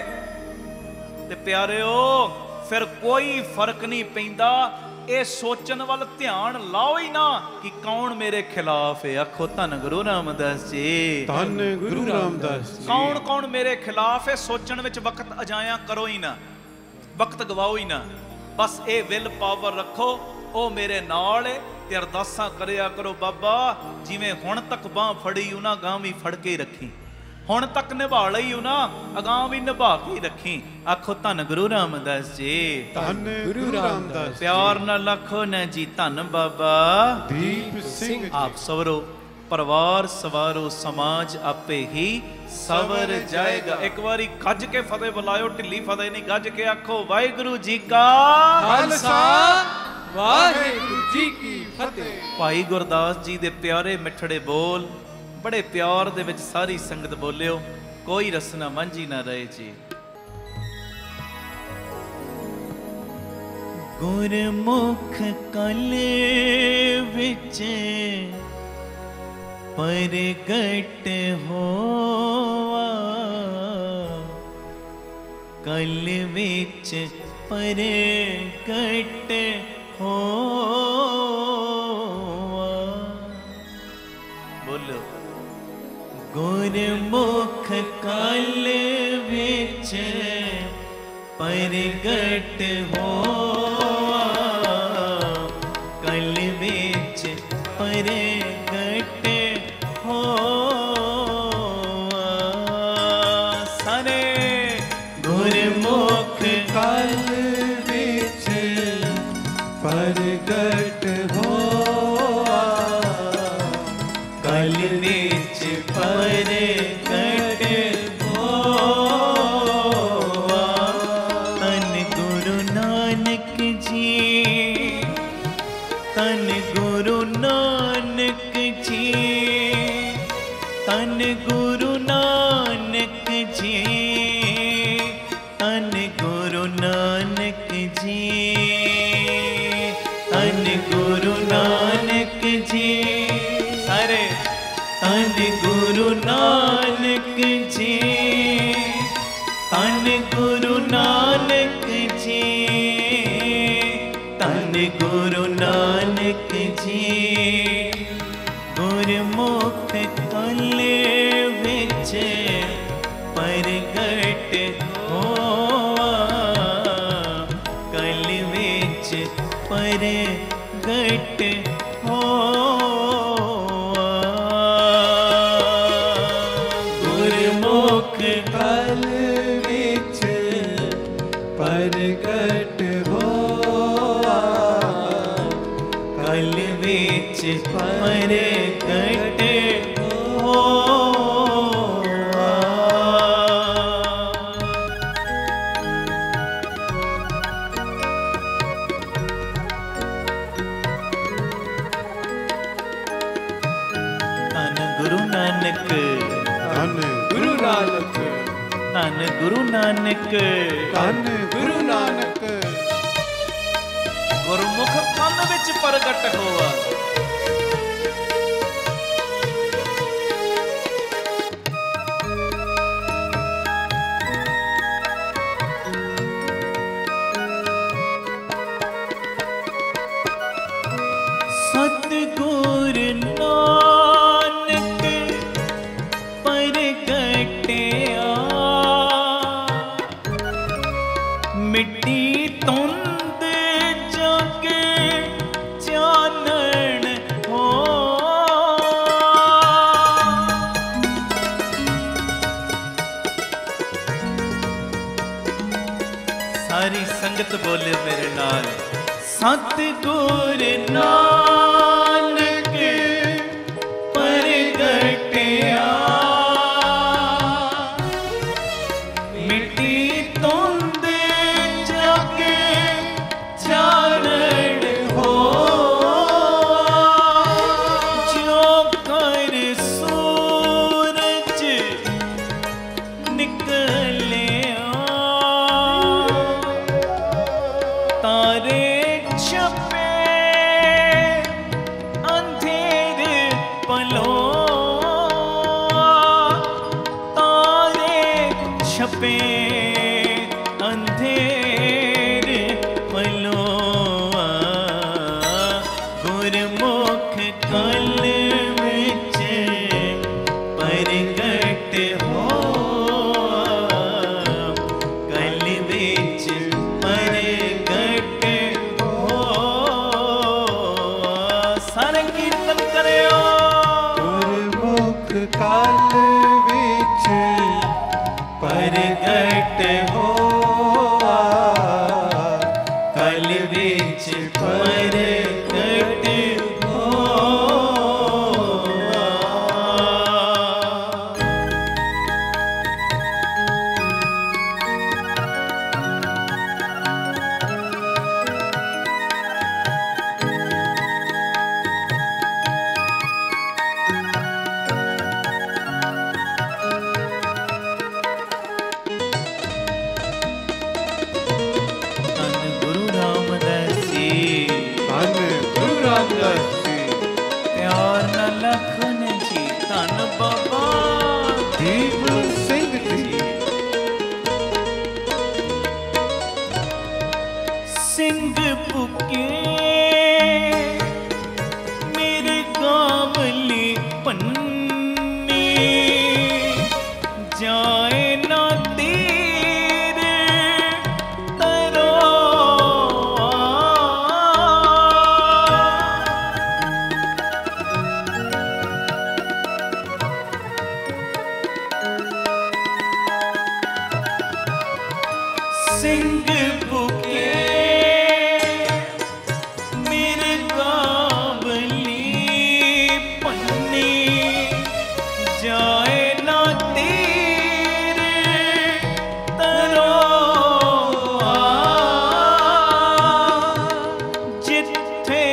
ਤੇ ਪਿਆਰਿਓ ਫਿਰ ਕੋਈ ਫਰਕ ਨਹੀਂ ਪੈਂਦਾ, ਇਹ ਸੋਚਣ ਵੱਲ ਧਿਆਨ ਲਾਓ ਹੀ ਨਾ ਕਿ ਕੌਣ ਮੇਰੇ ਖਿਲਾਫ ਹੈ। ਆਖੋ ਧੰਨ ਗੁਰੂ ਰਾਮਦਾਸ ਜੀ, ਧੰਨ ਗੁਰੂ ਰਾਮਦਾਸ ਜੀ। ਕੌਣ ਕੌਣ ਮੇਰੇ ਖਿਲਾਫ ਹੈ, ਸੋਚਣ ਵਿੱਚ ਵਕਤ ਅਜਾਇਆ ਕਰੋ ਹੀ ਨਾ, ਵਕਤ ਗਵਾਓ ਹੀ ਨਾ। ਬਸ ਇਹ ਵਿਲ ਪਾਵਰ ਰੱਖੋ, ਉਹ ਮੇਰੇ ਨਾਲ ਏ। ਤੇ ਅਰਦਾਸਾਂ ਕਰਿਆ ਕਰੋ, ਬਾਬਾ ਜਿਵੇਂ ਹੁਣ ਤੱਕ ਬਾਂਹ ਫੜੀ ਉਹਨਾਂ ਗਾਂ ਵੀ ਫੜ ਕੇ ਰੱਖੀ, ਹੁਣ ਤੱਕ ਨਿਭਾ ਲਈ ਉਹਨਾਂ ਅਗਾਂਹ ਵੀ ਨਿਭਾ ਕੇ ਰੱਖੀ। ਆਖੋ ਧੰਨ ਗੁਰੂ ਰਾਮਦਾਸ ਜੀ, ਧੰਨ ਗੁਰੂ ਰਾਮਦਾਸ। ਪਿਆਰ ਨਾਲ ਆਖੋ ਨਾ ਜੀ, ਧੰਨ ਬਾਬਾ ਦੀਪ ਸਿੰਘ ਜੀ। ਆਪ ਸਵਰੋ, ਪਰਿਵਾਰ ਸਵਾਰੋ, ਸਮਾਜ ਆਪੇ ਹੀ ਸਵਰ ਜਾਏਗਾ। ਇੱਕ ਵਾਰੀ ਗੱਜ ਕੇ ਫਤਿਹ ਬੁਲਾਇਓ, ਢਿੱਲੀ ਫਤਿਹ ਨਹੀਂ, ਗੱਜ ਕੇ ਆਖੋ ਵਾਹਿਗੁਰੂ ਜੀ ਕਾ ਖਾਲਸਾ, ਵਾਹਿਗੁਰੂ ਜੀ ਕੀ ਫਤਿਹ। ਭਾਈ ਗੁਰਦਾਸ ਜੀ ਦੇ ਪਿਆਰੇ ਮਿੱਠੜੇ ਬੋਲ ਬੜੇ ਪਿਆਰ ਦੇ ਵਿੱਚ ਸਾਰੀ ਸੰਗਤ ਬੋਲਿਓ, ਕੋਈ ਰਸਨਾ ਮਾਂਝੀ ਨਾ ਰਹੇ ਜੀ। ਗੁਰਮੁਖ ਕਲ ਵਿੱਚ ਪ੍ਰਗਟ ਹੋਆ, ਕਲ ਵਿੱਚ ਪ੍ਰਗਟ ਹੋਆ। ਬੋਲੋ, ਗੁਰਮੁਖ ਕਲ ਵਿੱਚ ਪ੍ਰਗਟ ਹੋਆ, परगट होवा। सारे गुरमुख कल विच परगट होआ, कल विच परगट होवा। तन गुरु नानक जी, तन गुरु नानक जी, तन गुरु नानक जी, तन गुरु नानक जी, तन गुरु नानक जी। सारे तन गुरु नानक जी, तन गुरु नानक जी, तन गुरु नानक जी। गुरमुख कल विच परगट होवा, कल विच परगट होवा। गुरमुख कल विच परगट होआ, कल विच परगट होवा। धन गुरु नानक, धन गुरु नानक, धन गुरु नानक, धन गुरु नानक। गुरमुख कल विच परगट होवा। सतगुर नानक परगटिया, मिट्टी तुंद जाके चानण हो। सारी संगत बोले मेरे नाल, सतगुर नानक परगटिया, मिट्टी तुंद जाके चानण हो। जो कर सूरज निकलिया, तारे छपे अंधेरे पलों, तारे छपे अंधेरे पलों। गुरमुख कल विच परगट होआ, कल विच परगट होआ। सारे कीर्तन करियो। गुरमुख कल विच परगट होआ, कल विच परगट होआ। उठे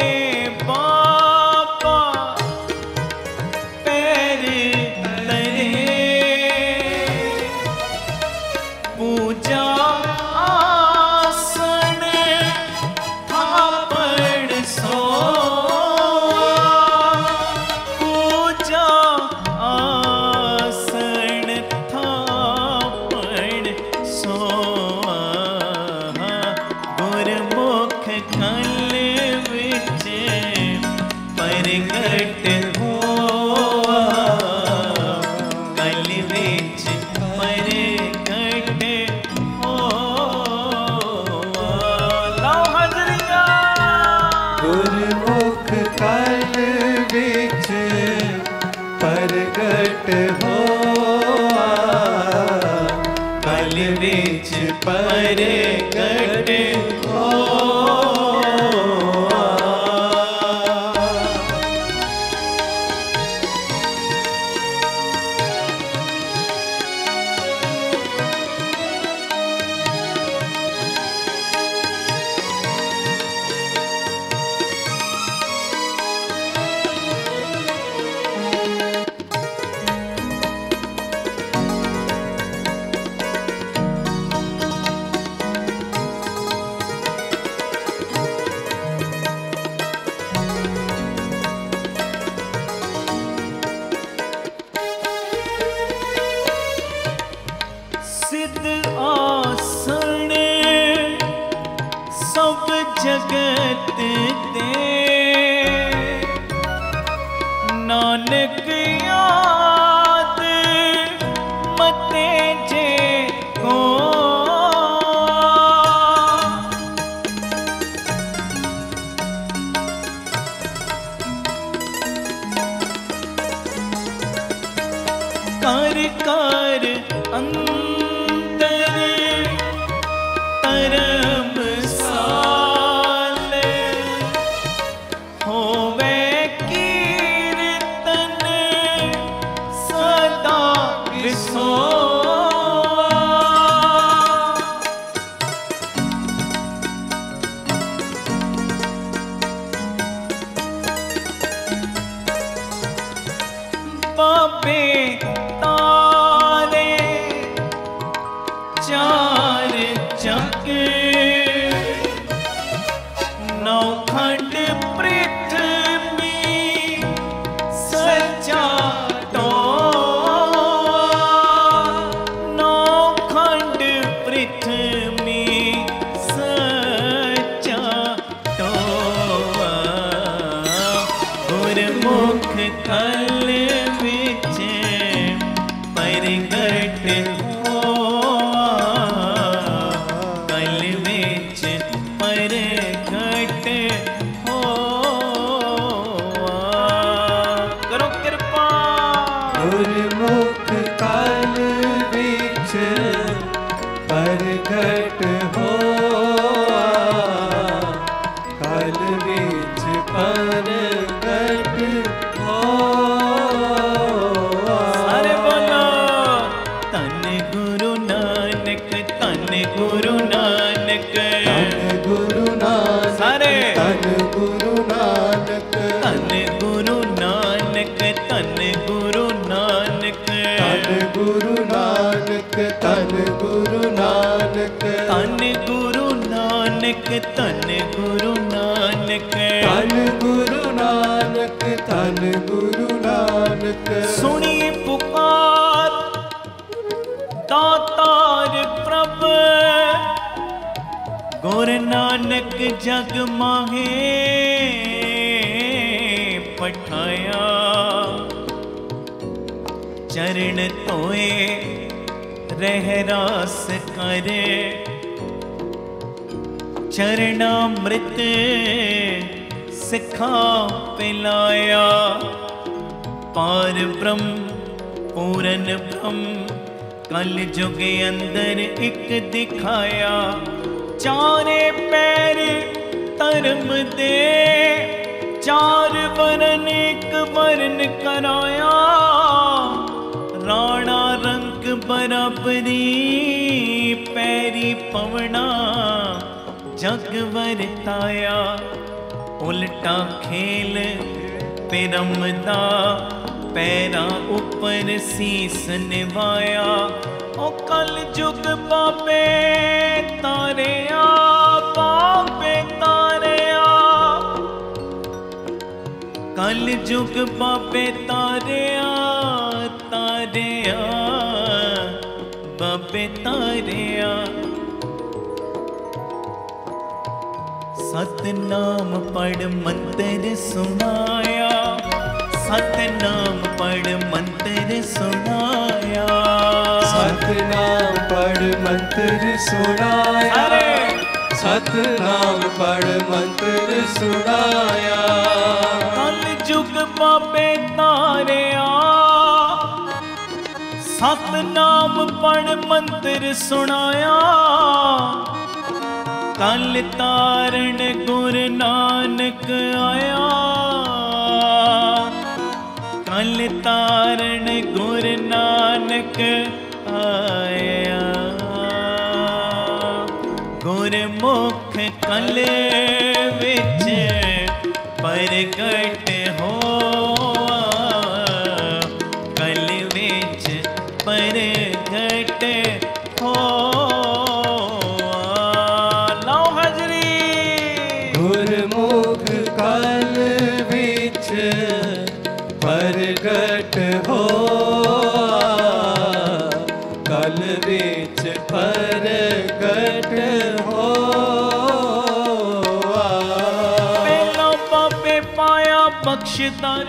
बाबा पैर तरे पूजा आसन थापड़ सो पूजा आसन थापड़ सो गुरमुख कल विच प्रगट होआ कल विच प्रगट होआ। लाओ हाजरियां। गुरमुख कल विच प्रगट होआ कल विच प्रगट होआ। सिद्ध आसन सब जगत दे नानक याद मते जे को कर कर अंदर तरम साल होवे कीर्तन सदा विसोआ। बाबे तारे चार चक नौखंड पृथ्वी सच्चा टोआ नौखंड पृथ्वी सच्चा टोआ गुरमुख कल विच प्रगट होआ कल विच प्रगट होआ। करो कृपा। गुरमुख कल विच प्रगट होआ कल विच प्रगट होआ। सारे बोलो धन गुरु नानक धन गुरु नानक धन गुरु नानक सारे धन गुरु नानक धन गुरु नानक धन गुरु नानक धन गुरु नानक धन गुरु नानक धन गुरु नानक धन गुरु नानक धन गुरु नानक धन गुरु नानक सुनी पुकार दातार प्रभ गुर नानक जग माहे पठाया चरण धोए रहरास करे चरणामृत सिखा पिलाया पार ब्रह्म पूरन ब्रह्म कल जुग अंदर एक दिखाया चारे पैर धर्म दे चार वरन एक वरन कराया राणा रंग बराबरी पैरी पवना जग वरताया उल्टा खेल पिरमदा पैरा ऊपर शीस निभाया। ओ कल जुग बाबे तारिया, बाबे तारिया, कल जुग बाबे तारिया, तारिया बाबे तारिया। सतनाम पढ़ मंत्र सुनाया, सतनाम पढ़ मंत्र सुनाया, सतनाम पढ़ मंत्र सुनाया, सतनाम पढ़ मंत्र सुनाया। कल जुग बाबे तारिया, सतनाम पढ़ मंत्र सुनाया। कल तारण गुरु नानक आया, कल तारण गुरु नानक आया। गुरमुख कल विच प्रगट होआ, कल विच प्रगट होआ। गुरमुख कल विच प्रगट होआ, कल विच प्रगट होआ। पहला बाबे पाया बख्शदार,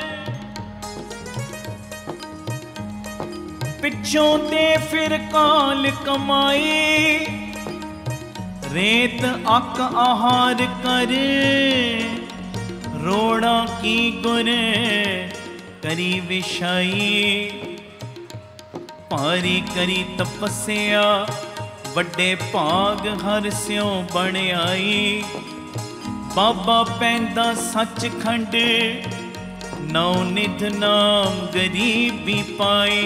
पिछों ते फिर काल कमाई। रेत अक आहार कर, रोड़ा की गुर करी विछाई। पारी करी तपस्या, वड्डे भाग हर स्यों बण आई। बाबा पैंदा सचखंड, नौ निध नाम गरीबी पाई।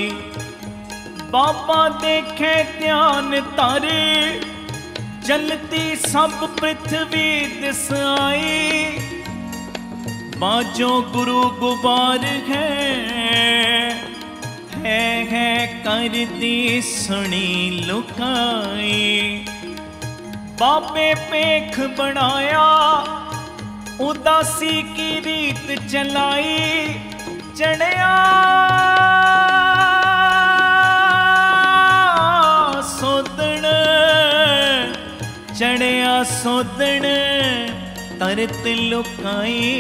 बाबा देखे ध्यान तारे, जलती सब पृथ्वी दिस आई। बाजो गुरु गुबार है कर दी सुनी लुकाई। बाबे पेख बनाया, उदासी की रीत चलाई। चढ़िया सोदन, चढ़िया सोदन, तरत लुकाई,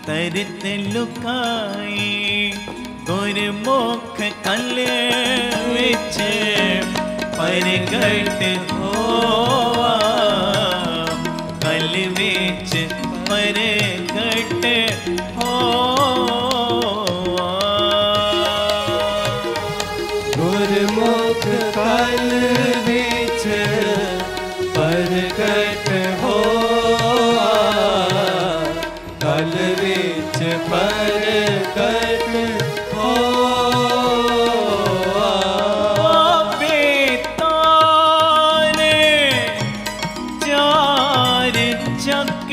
तरत लुकाई। गुरमुख कल विच प्रगट होआ, कल विच प्रगट होआ। गुरमुख कल विच प्रगट होआ, कल विच प्रगट होआ। बेतारे चार चक,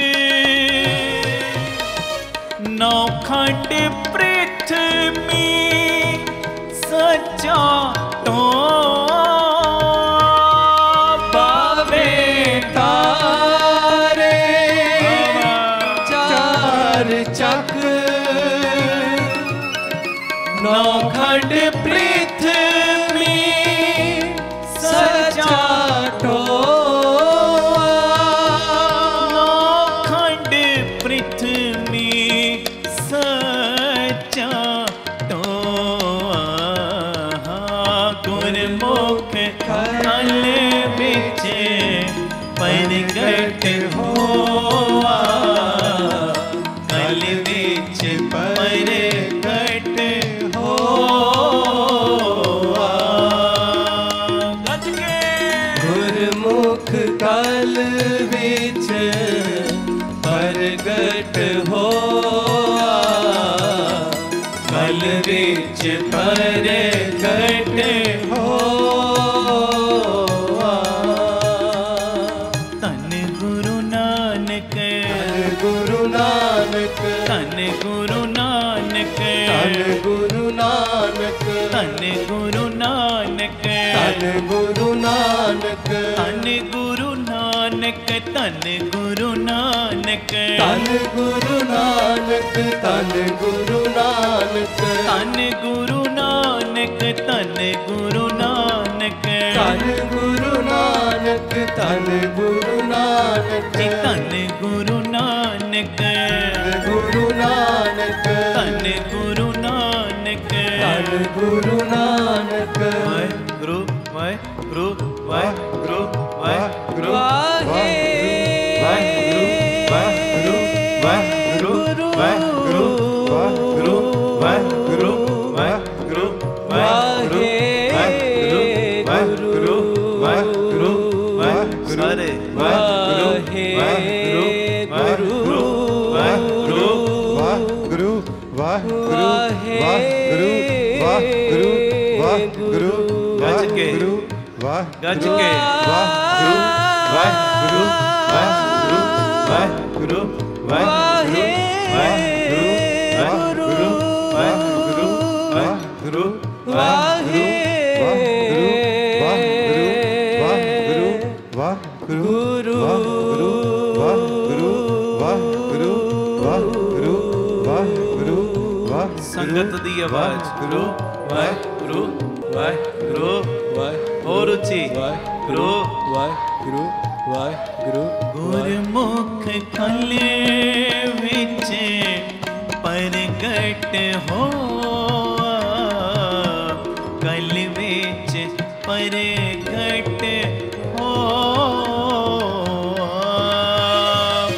नौखंड पृथ्वी सचा तो। बाबे तारे चार चक, नौखंड पृथ्वी सचा टोआ। नौखंड पृथ्वी सचा टोआ। गुरमुख कल विच प्रगट होआ, कल विच प्रगट होआ। गज के गुरमुख कल विच प्रगट होआ, कल विच प्रगट होआ। धन गुरु नानक, गुरु ਨਾਨਕ ਧੰਨ ਗੁਰੂ ਨਾਨਕ ਧੰਨ ਗੁਰੂ ਨਾਨਕ ਧੰਨ ਗੁਰੂ ਨਾਨਕ ਧੰਨ ਗੁਰੂ ਨਾਨਕ ਧੰਨ ਗੁਰੂ ਨਾਨਕ ਧੰਨ ਗੁਰੂ ਨਾਨਕ ਧੰਨ ਗੁਰੂ ਨਾਨਕ ਧੰਨ ਗੁਰੂ ਨਾਨਕ ਧੰਨ ਗੁਰੂ ਨਾਨਕ ਧੰਨ ਗੁਰੂ ਨਾਨਕ ਧੰਨ ਗੁਰੂ ਨਾਨਕ ਧੰਨ ਗੁਰੂ ਨਾਨਕ ਜੀ ਧੰਨ ਗੁਰੂ ਨਾਨਕ ਗੁਰੂ ਨਾਨਕ ਧੰਨ ਗੁਰੂ ਨਾਨਕ ਧੰਨ ਗੁਰੂ ਨਾਨਕ ਵਾਹਿਗੁਰੂ ਵਾਹਿਗੁਰੂ ਵਾਹਿਗੁਰੂ ਵਾਹਿਗੁਰੂ ਵਾਹਿਗੁਰੂ ਵਾਹਿਗੁਰੂ ਵਾਹਿਗੁਰੂ ਵਾਹਿਗੁਰੂ ਵਾਹਿਗੁਰੂ ਵਾਹਿਗੁਰੂ ਵਾਹਿਗੁਰੂ ਵਾਹਿਗੁਰੂ ਵਾਹਿਗੁਰੂ ਵਾਹਿਗੁਰੂ ਵਾਹਿਗੁਰੂ ਸਾਰੇ ਵਾਹਿਗੁਰੂ ਵਾਹਿਗੁਰੂ ਵਾਹਿਗੁਰੂ ਵਾਹਿਗੁਰੂ ਵਾਹਿਗੁਰੂ ਵਾਹਿਗੁਰੂ ਵਾਹਿਗੁਰੂ ਵਾਹਿਗੁਰੂ ਗੱਜ ਕੇ ਗੱਜ ਕੇ ਵਾਹਿਗੁਰੂ ਵਾਹਿਗੁਰੂ ਵਾਹਿਗੁਰੂ ਵਾਹਿਗੁਰੂ ਵਾਹਿਗੁਰੂ ਵਾਹਿਗੁਰੂ ਵਾਹਿਗੁਰੂ ਵਾਹਿਗੁਰੂ ਵਾਹਿਗੁਰੂ ਵਾਹਿਗੁਰੂ ਵਾਹਿਗੁਰੂ ਵਾਹਿਗੁਰੂ ਵਾਹਿਗੁਰੂ ਵਾਹਿਗੁਰੂ ਵਾਹਿਗੁਰੂ ਵਾਹਿਗੁਰੂ ਵਾਹਿਗੁਰੂ ਸੰਗਤ ਦੀ ਆਵਾਜ਼ ਗੁਰੂ ਵਾਹਿਗੁਰੂ ਵਾਹਿਗੁਰੂ ਹੋਰ ਉੱਚੀ ਗੁਰੂ ਵਾਹਿਗੁਰੂ ਵਾਹਿਗੁਰੂ ਗੁਰਮੁਖ ਕਲੇ ਵਿੱਚ ਪ੍ਰਗਟ ਹੋਆ ਕਲ ਵਿੱਚ ਪ੍ਰਗਟ ਹੋਆ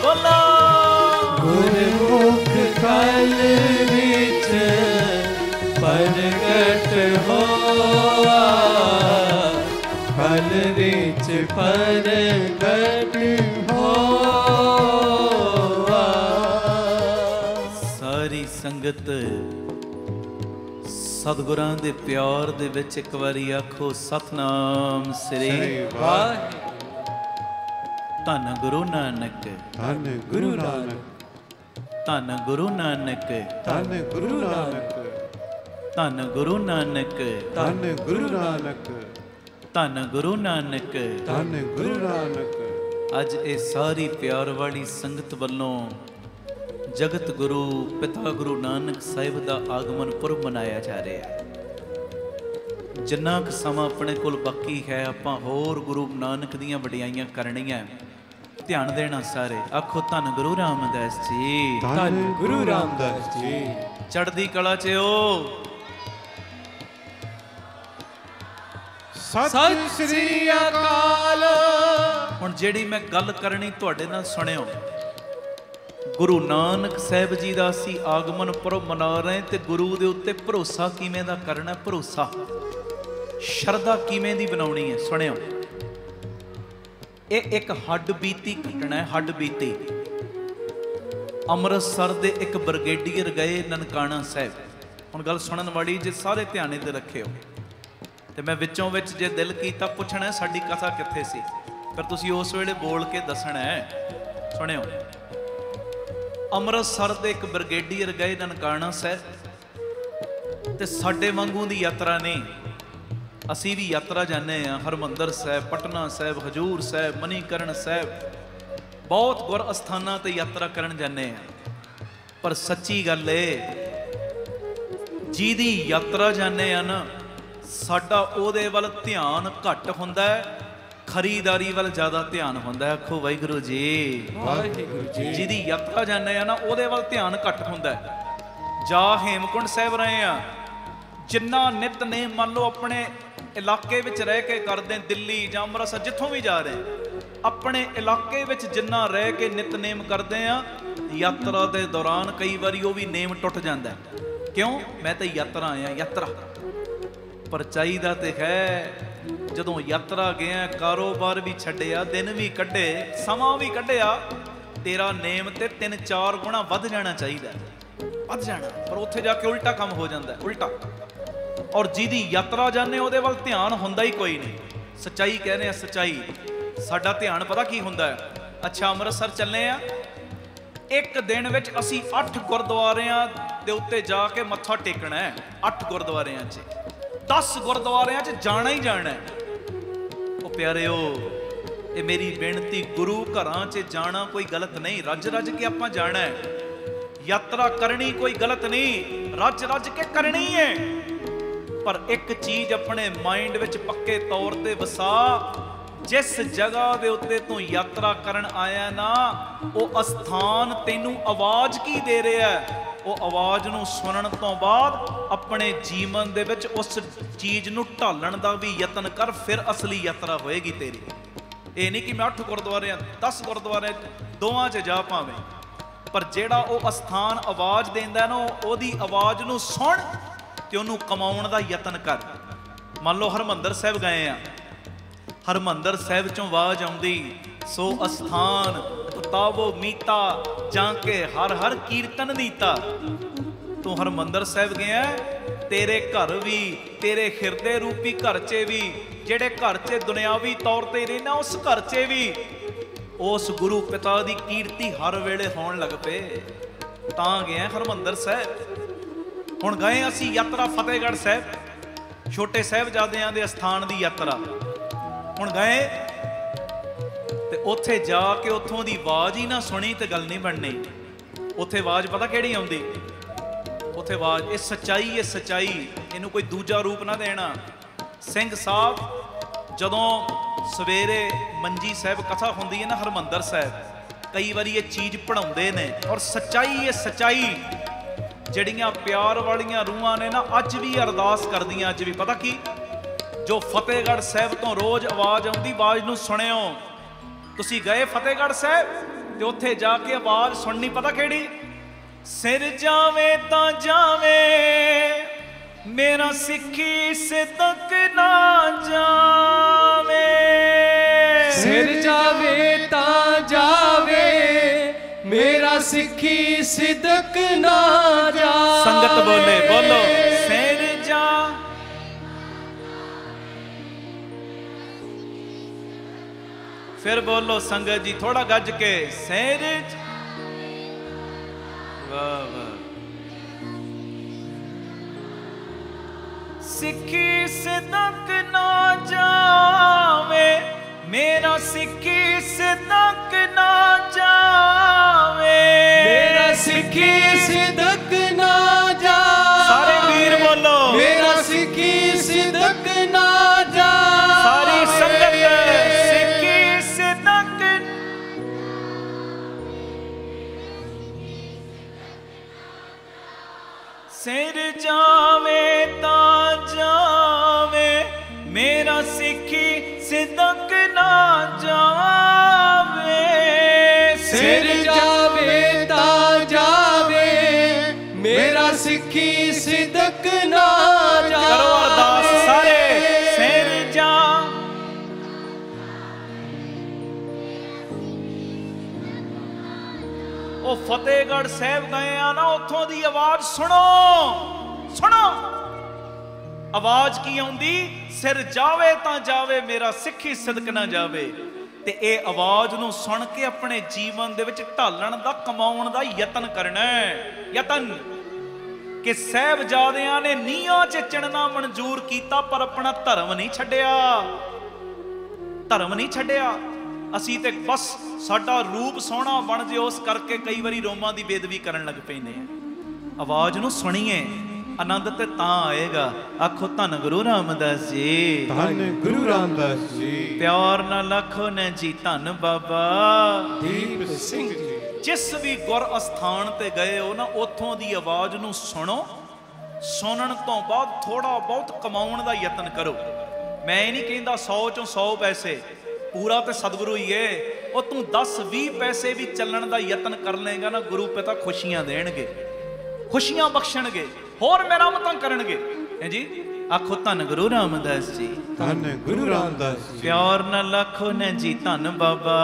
ਬੋਲਾ ਗੁਰਮੁਖ ਕਲ ਵਿੱਚ ਪ੍ਰਗਟ ਹੋਆ ਕਲ ਵਿੱਚ ਪ੍ਰਗਟ ਹੋਆ ਸਾਰੀ ਸੰਗਤ ਸਤਿਗੁਰਾਂ ਦੇ ਪਿਆਰ ਦੇ ਵਿੱਚ ਇੱਕ ਵਾਰੀ ਆਖੋ ਸਤਨਾਮ ਸ੍ਰੀ ਧੰਨ ਗੁਰੂ ਨਾਨਕ ਧੰਨ ਗੁਰੂ ਨਾਨਕ ਧੰਨ ਗੁਰੂ ਨਾਨਕ ਧੰਨ ਗੁਰੂ ਨਾਨਕ ਧੰਨ ਗੁਰੂ ਨਾਨਕ ਧੰਨ ਗੁਰੂ ਨਾਨਕ ਧੰਨ ਗੁਰੂ ਨਾਨਕ ਧੰਨ ਗੁਰੂ ਨਾਨਕ ਅੱਜ ਇਹ ਸਾਰੀ ਪਿਆਰ ਵਾਲੀ ਸੰਗਤ ਵੱਲੋਂ ਜਗਤ ਗੁਰੂ ਪਿਤਾ ਗੁਰੂ ਨਾਨਕ ਸਾਹਿਬ ਦਾ ਆਗਮਨ ਪੁਰਬ ਮਨਾਇਆ ਜਾ ਰਿਹਾ ਹੈ। ਜਿੰਨਾ ਕੁ ਸਮਾਂ ਆਪਣੇ ਕੋਲ ਬਾਕੀ ਹੈ ਆਪਾਂ ਹੋਰ ਗੁਰੂ ਨਾਨਕ ਦੀਆਂ ਵਡਿਆਈਆਂ ਕਰਨੀਆਂ। ਧਿਆਨ ਦੇਣਾ ਸਾਰੇ, ਆਖੋ ਧੰਨ ਗੁਰੂ ਰਾਮਦਾਸ ਜੀ, ਧੰਨ ਗੁਰੂ ਰਾਮਦਾਸ ਜੀ, ਚੜ੍ਹਦੀ ਕਲਾ 'ਚ ਓ ਸਤਿ ਸ੍ਰੀ ਅਕਾਲ। ਹੁਣ ਜਿਹੜੀ ਮੈਂ ਗੱਲ ਕਰਨੀ ਤੁਹਾਡੇ ਨਾਲ ਸੁਣਿਓ। ਗੁਰੂ ਨਾਨਕ ਸਾਹਿਬ ਜੀ ਦਾ ਅਸੀਂ ਆਗਮਨ ਪੁਰਬ ਮਨਾ ਰਹੇ ਤੇ ਗੁਰੂ ਦੇ ਉੱਤੇ ਭਰੋਸਾ ਕਿਵੇਂ ਦਾ ਕਰਨਾ, ਭਰੋਸਾ ਸ਼ਰਧਾ ਕਿਵੇਂ ਦੀ ਬਣਾਉਣੀ ਹੈ। ਸੁਣਿਓ, ਇਹ ਇੱਕ ਹੱਡ ਬੀਤੀ ਘਟਨਾ ਹੈ। ਹੱਡ ਬੀਤੀ ਅੰਮ੍ਰਿਤਸਰ ਦੇ ਇੱਕ ਬ੍ਰਿਗੇਡੀਅਰ ਗਏ ਨਨਕਾਣਾ ਸਾਹਿਬ। ਹੁਣ ਗੱਲ ਸੁਣਨ ਵਾਲੀ ਜੇ ਸਾਰੇ ਧਿਆਨੇ ਤੇ ਰੱਖਿਓ ਤੇ ਮੈਂ ਵਿੱਚੋਂ ਵਿੱਚ ਜੇ ਦਿਲ ਕੀਤਾ ਪੁੱਛਣਾ ਸਾਡੀ ਕਥਾ ਕਿੱਥੇ ਸੀ, ਪਰ ਤੁਸੀਂ ਉਸ ਵੇਲੇ ਬੋਲ ਕੇ ਦੱਸਣਾ ਹੈ। ਸੁਣਿਓ, ਅੰਮ੍ਰਿਤਸਰ ਦੇ ਇੱਕ ਬ੍ਰਿਗੇਡੀਅਰ ਗਏ ਨਨਕਾਣਾ ਸਾਹਿਬ ਤੇ ਸਾਡੇ ਵਾਂਗੂ ਦੀ ਯਾਤਰਾ ਨਹੀਂ। ਅਸੀਂ ਵੀ ਯਾਤਰਾ ਜਾਂਦੇ ਹਾਂ, ਹਰਮੰਦਰ ਸਾਹਿਬ, ਪਟਨਾ ਸਾਹਿਬ, ਹਜੂਰ ਸਾਹਿਬ, ਮਨੀਕਰਨ ਸਾਹਿਬ, ਬਹੁਤ ਗੁਰ ਅਸਥਾਨਾਂ ਤੇ ਯਾਤਰਾ ਕਰਨ ਜਾਂਦੇ ਹਾਂ। ਪਰ ਸੱਚੀ ਗੱਲ ਏ, ਜਿਹਦੀ ਯਾਤਰਾ ਜਾਂਦੇ ਆ ਨਾ, ਸਾਡਾ ਉਹਦੇ ਵੱਲ ਧਿਆਨ ਘੱਟ ਹੁੰਦਾ ਹੈ, ਖਰੀਦਾਰੀ ਵੱਲ ਜ਼ਿਆਦਾ ਧਿਆਨ ਹੁੰਦਾ ਹੈ। ਆਖੋ ਵਾਹਿਗੁਰੂ ਜੀ, ਵਾਹਿਗੁਰੂ ਜੀ। ਜਿਹਦੀ ਯਾਤਰਾ ਜਾਂਦੇ ਆ ਨਾ, ਉਹਦੇ ਵੱਲ ਧਿਆਨ ਘੱਟ ਹੁੰਦਾ ਹੈ। ਜਾ ਹੇਮਕੁੰਟ ਸਾਹਿਬ ਰਹੇ ਆ, ਜਿੰਨਾ ਨਿਤਨੇਮ ਮੰਨ ਲਓ ਆਪਣੇ ਇਲਾਕੇ ਵਿੱਚ ਰਹਿ ਕੇ ਕਰਦੇ, ਦਿੱਲੀ ਜਾਂ ਅੰਮ੍ਰਿਤਸਰ ਜਿੱਥੋਂ ਵੀ ਜਾ ਰਹੇ, ਆਪਣੇ ਇਲਾਕੇ ਵਿੱਚ ਜਿੰਨਾ ਰਹਿ ਕੇ ਨਿਤਨੇਮ ਕਰਦੇ ਆ, ਯਾਤਰਾ ਦੇ ਦੌਰਾਨ ਕਈ ਵਾਰੀ ਉਹ ਵੀ ਨੇਮ ਟੁੱਟ ਜਾਂਦਾ। ਕਿਉਂ? ਮੈਂ ਤਾਂ ਯਾਤਰਾ ਆਇਆ, ਯਾਤਰਾ। ਪਰ ਚਾਹੀਦਾ ਤੇ ਹੈ ਜਦੋਂ ਯਾਤਰਾ ਗਿਆ, ਕਾਰੋਬਾਰ ਵੀ ਛੱਡਿਆ, ਦਿਨ ਵੀ ਕੱਢੇ, ਸਮਾਂ ਵੀ ਕੱਢਿਆ, ਤੇਰਾ ਨੇਮ ਤੇ 3-4 ਗੁਣਾ ਵੱਧ ਜਾਣਾ ਚਾਹੀਦਾ, ਵੱਧ ਜਾਣਾ। ਪਰ ਉੱਥੇ ਜਾ ਕੇ ਉਲਟਾ ਕੰਮ ਹੋ ਜਾਂਦਾ, ਉਲਟਾ। ਔਰ ਜਿਹਦੀ ਯਾਤਰਾ ਜਾਂਦੇ ਉਹਦੇ ਵੱਲ ਧਿਆਨ ਹੁੰਦਾ ਹੀ ਕੋਈ ਨਹੀਂ। ਸੱਚਾਈ ਕਹਿੰਦੇ ਆ, ਸੱਚਾਈ। ਸਾਡਾ ਧਿਆਨ ਪਤਾ ਕੀ ਹੁੰਦਾ ਹੈ? ਅੱਛਾ ਅੰਮ੍ਰਿਤਸਰ ਚੱਲੇ ਆ, ਇੱਕ ਦਿਨ ਵਿੱਚ ਅਸੀਂ 8 ਗੁਰਦੁਆਰਿਆਂ ਦੇ ਉੱਤੇ ਜਾ ਕੇ ਮੱਥਾ ਟੇਕਣਾ ਹੈ। 8 ਗੁਰਦੁਆਰਿਆਂ 'ਚ 10 ਗੁਰਦੁਆਰਿਆਂ 'ਚ ਜਾਣਾ ਹੀ ਜਾਣਾ ਹੈ। ਉਹ ਪਿਆਰਿਓ, ਇਹ ਮੇਰੀ ਬੇਨਤੀ, ਗੁਰੂ ਘਰਾਂ 'ਚ ਜਾਣਾ ਕੋਈ ਗਲਤ ਨਹੀਂ, ਰੱਜ ਰੱਜ ਕੇ ਆਪਾਂ ਜਾਣਾ ਹੈ। ਯਾਤਰਾ ਕਰਨੀ ਕੋਈ ਗਲਤ ਨਹੀਂ, ਰੱਜ ਰੱਜ ਕੇ ਕਰਨੀ ਹੈ। ਪਰ ਇੱਕ ਚੀਜ਼ ਆਪਣੇ ਮਾਈਂਡ ਵਿੱਚ ਪੱਕੇ ਤੌਰ ਤੇ ਵਸਾ, ਜਿਸ ਜਗ੍ਹਾ ਦੇ ਉੱਤੇ ਤੂੰ ਯਾਤਰਾ ਕਰਨ ਆਇਆ ਨਾ, ਉਹ ਅਸਥਾਨ ਤੈਨੂੰ ਆਵਾਜ਼ ਕੀ ਦੇ ਰਿਹਾ ਹੈ, ਉਹ ਆਵਾਜ਼ ਨੂੰ ਸੁਣਨ ਤੋਂ ਬਾਅਦ ਆਪਣੇ ਜੀਵਨ ਦੇ ਵਿੱਚ ਉਸ ਚੀਜ਼ ਨੂੰ ਢਾਲਣ ਦਾ ਵੀ ਯਤਨ ਕਰ, ਫਿਰ ਅਸਲੀ ਯਾਤਰਾ ਹੋਏਗੀ ਤੇਰੀ। ਇਹ ਨਹੀਂ ਕਿ ਮੈਂ 8 ਗੁਰਦੁਆਰਿਆਂ 10 ਗੁਰਦੁਆਰਿਆਂ ਦੋਵਾਂ 'ਚ ਜਾ ਪਾਵੇਂ, ਪਰ ਜਿਹੜਾ ਉਹ ਅਸਥਾਨ ਆਵਾਜ਼ ਦਿੰਦਾ ਨਾ, ਉਹਦੀ ਆਵਾਜ਼ ਨੂੰ ਸੁਣ ਤੇ ਉਹਨੂੰ ਕਮਾਉਣ ਦਾ ਯਤਨ ਕਰ। ਮੰਨ ਲਓ ਹਰਿਮੰਦਰ ਸਾਹਿਬ ਗਏ ਆ, ਹਰਿਮੰਦਰ ਸਾਹਿਬ ਚੋਂ ਆਵਾਜ਼ ਆਉਂਦੀ, ਸੋ ਅਸਥਾਨ ਉਤਾਵੋ ਮੀਤਾ ਜਾਂ ਕੇ ਹਰ ਹਰ ਕੀਰਤਨ ਨੀਤਾ। ਤੂੰ ਹਰਿਮੰਦਰ ਸਾਹਿਬ ਗਿਆ, ਤੇਰੇ ਘਰ ਵੀ, ਤੇਰੇ ਹਿਰਦੇ ਰੂਪੀ ਘਰ 'ਚ ਵੀ, ਜਿਹੜੇ ਘਰ 'ਚ ਦੁਨਿਆਵੀ ਤੌਰ ਤੇ ਰਹਿਣਾ, ਉਸ ਘਰ 'ਚ ਵੀ ਉਸ ਗੁਰੂ ਪਿਤਾ ਦੀ ਕੀਰਤੀ ਹਰ ਵੇਲੇ ਹੋਣ ਲੱਗ ਪਏ। ਤਾਂ ਗਿਆ ਹਰਿਮੰਦਰ ਸਾਹਿਬ। ਹੁਣ ਗਏ ਅਸੀਂ ਯਾਤਰਾ ਫਤਿਹਗੜ੍ਹ ਸਾਹਿਬ, ਛੋਟੇ ਸਾਹਿਬਜ਼ਾਦਿਆਂ ਦੇ ਅਸਥਾਨ ਦੀ ਯਾਤਰਾ। ਹੁਣ ਗਏ ਤੇ ਉੱਥੇ ਜਾ ਕੇ ਉੱਥੋਂ ਦੀ ਆਵਾਜ਼ ਹੀ ਨਾ ਸੁਣੀ ਤੇ ਗੱਲ ਨਹੀਂ ਬਣਨੀ। ਉੱਥੇ ਆਵਾਜ਼ ਪਤਾ ਕਿਹੜੀ ਆਉਂਦੀ? ਉੱਥੇ ਆਵਾਜ਼, ਇਹ ਸੱਚਾਈ, ਇਹ ਸੱਚਾਈ, ਇਹਨੂੰ ਕੋਈ ਦੂਜਾ ਰੂਪ ਨਾ ਦੇਣਾ। ਸਿੰਘ ਸਾਹਿਬ ਜਦੋਂ ਸਵੇਰੇ ਮੰਜੀ ਸਾਹਿਬ ਕਥਾ ਹੁੰਦੀ ਹੈ ਨਾ ਹਰਿਮੰਦਰ ਸਾਹਿਬ, ਕਈ ਵਾਰੀ ਇਹ ਚੀਜ਼ ਪੜ੍ਹਾਉਂਦੇ ਨੇ, ਔਰ ਸੱਚਾਈ, ਇਹ ਸੱਚਾਈ ਜਿਹੜੀਆਂ ਪਿਆਰ ਵਾਲੀਆਂ ਰੂਹਾਂ ਨੇ ਨਾ, ਅੱਜ ਵੀ ਅਰਦਾਸ ਕਰਦੀਆਂ। ਅੱਜ ਵੀ ਪਤਾ ਕੀ, ਜੋ ਫਤਿਹਗੜ੍ਹ ਸਾਹਿਬ ਤੋਂ ਰੋਜ਼ ਆਵਾਜ਼ ਆਉਂਦੀ, ਆਵਾਜ਼ ਨੂੰ ਸੁਣਿਓ। ਤੁਸੀਂ ਗਏ ਫਤਿਹਗੜ੍ਹ ਸਾਹਿਬ ਤੇ ਉੱਥੇ ਜਾ ਕੇ ਆਵਾਜ਼ ਸੁਣਨੀ, ਪਤਾ ਕਿਹੜੀ? ਸਿਰ ਜਾਵੇ ਤਾਂ ਜਾਵੇ ਮੇਰਾ ਸਿੱਖੀ ਸਿਦਕ ਨਾ ਜਾਵੇ। ਸਿਰ ਜਾਵੇ ਤਾਂ ਜਾਵੇ ਮੇਰਾ ਸਿੱਖੀ ਸਿਦਕ ਨਾ ਜਾਵੇ। ਸੰਗਤ ਬੋਲੇ, ਬੋਲੋ, ਸਿਰ ਜਾ। ਫਿਰ ਬੋਲੋ ਸੰਗਤ ਜੀ ਥੋੜਾ ਗੱਜ ਕੇ, ਸਿਰ। ਵਾਹ ਵਾਹ। ਸਿੱਖੀ ਸਿਦਕ ਨਾ ਜਾਵੇ ਮੇਰਾ ਸਿੱਖੀ ਸਿਦਕ ਨਾ ਜਾਵੇ। ਮੇਰਾ ਸਿੱਖੀ ਸਿਦਕ ਨਾ ਜਾਵੇ। ਸਾਰੇ ਵੀਰ ਬੋਲੋ, ਮੇਰਾ ਸਿੱਖੀ ਸਿਦਕ ਨਾ ਜਾਵੇ। ਸਾਰੀ ਸੰਗਤ ਸਿੱਖੀ ਸਿਦਕ। ਸਿਰ ਜਾਵੇ ਤਾਂ ਜਾਵੇ ਮੇਰਾ ਸਿੱਖੀ ਸਿਦਕ ਨਾ ਜਾਵੇ। ਸਿਰ ਜਾਵੇ ਤਾਂ ਜਾਵੇ ਮੇਰਾ ਸਿੱਖੀ ਸਿਦਕ ਨਾ ਜਾਵੇ। ਕਰੋ ਅਰਦਾਸ ਸਾਰੇ, ਸਿਰ ਜਾ। ਉਹ ਫਤਿਹਗੜ੍ਹ ਸਾਹਿਬ ਗਏ ਆ ਨਾ, ਉੱਥੋਂ ਦੀ ਆਵਾਜ਼ ਸੁਣੋ, ਸੁਣੋ। ਆਵਾਜ਼ ਕੀ ਆਉਂਦੀ? ਸਿਰ ਜਾਵੇ ਤਾਂ ਜਾਵੇ ਮੇਰਾ ਸਿੱਖੀ ਸਿਦਕ ਨਾ ਜਾਵੇ। ਤੇ ਇਹ ਆਵਾਜ਼ ਨੂੰ ਸੁਣ ਕੇ ਆਪਣੇ ਜੀਵਨ ਦੇ ਵਿੱਚ ਢਾਲਣ ਦਾ, ਕਮਾਉਣ ਦਾ ਯਤਨ ਕਰਨਾ ਹੈ। ਯਤਨ ਕਿ ਸਾਹਿਬਜ਼ਾਦਿਆਂ ਨੇ ਨੀਹਾਂ 'ਚ ਚਿਣਨਾ ਮਨਜ਼ੂਰ ਕੀਤਾ, ਪਰ ਆਪਣਾ ਧਰਮ ਨਹੀਂ ਛੱਡਿਆ। ਧਰਮ ਨਹੀਂ ਛੱਡਿਆ। ਅਸੀਂ ਤੇ ਬਸ ਸਾਡਾ ਰੂਪ ਸੋਹਣਾ ਬਣ ਜੇ, ਉਸ ਕਰਕੇ ਕਈ ਵਾਰੀ ਰੋਮਾਂ ਦੀ ਬੇਦਬੀ ਕਰਨ ਲੱਗ ਪੈਂਦੇ ਆ। ਆਵਾਜ਼ ਨੂੰ ਸੁਣੀਏ, ਆਨੰਦ ਤੇ ਤਾਂ ਆਏਗਾ। ਆਖੋ ਧੰਨ ਗੁਰੂ ਰਾਮਦਾਸ ਜੀ, ਧੰਨ ਗੁਰੂ ਰਾਮਦਾਸ ਜੀ। ਪਿਆਰ ਨਾਲ ਆਖੋ ਨੇ ਜੀ, ਧੰਨ ਬਾਬਾ ਦੀਪ ਸਿੰਘ ਜੀ। ਜਿਸ ਵੀ ਗੁਰ ਅਸਥਾਨ ਤੇ ਗਏ ਹੋ ਨਾ, ਉੱਥੋਂ ਦੀ ਆਵਾਜ਼ ਨੂੰ ਸੁਣੋ। ਸੁਣਨ ਤੋਂ ਬਾਅਦ ਥੋੜਾ ਬਹੁਤ ਕਮਾਉਣ ਦਾ ਯਤਨ ਕਰੋ। ਮੈਂ ਇਹ ਨਹੀਂ ਕਹਿੰਦਾ 100 ਚੋਂ 100 ਪੈਸੇ, ਪੂਰਾ ਤੇ ਸਤਿਗੁਰੂ ਹੀ ਏ। ਉਹ ਤੂੰ 10-20 ਪੈਸੇ ਵੀ ਚੱਲਣ ਦਾ ਯਤਨ ਕਰ ਲੇਗਾ ਨਾ, ਗੁਰੂ ਪਿਤਾ ਖੁਸ਼ੀਆਂ ਦੇਣਗੇ, ਖੁਸ਼ੀਆਂ ਬਖਸ਼ਣਗੇ, ਹੋਰ ਮਿਹਰਬਾਂ ਕਰਨਗੇ। ਹੈ ਜੀ। ਆਖੋ ਧੰਨ ਗੁਰੂ ਰਾਮਦਾਸ ਜੀ, ਧੰਨ ਗੁਰੂ ਰਾਮਦਾਸ ਜੀ। ਪਿਆਰ ਨਾਲ ਆਖੋ ਨੇ ਜੀ, ਧੰਨ ਬਾਬਾ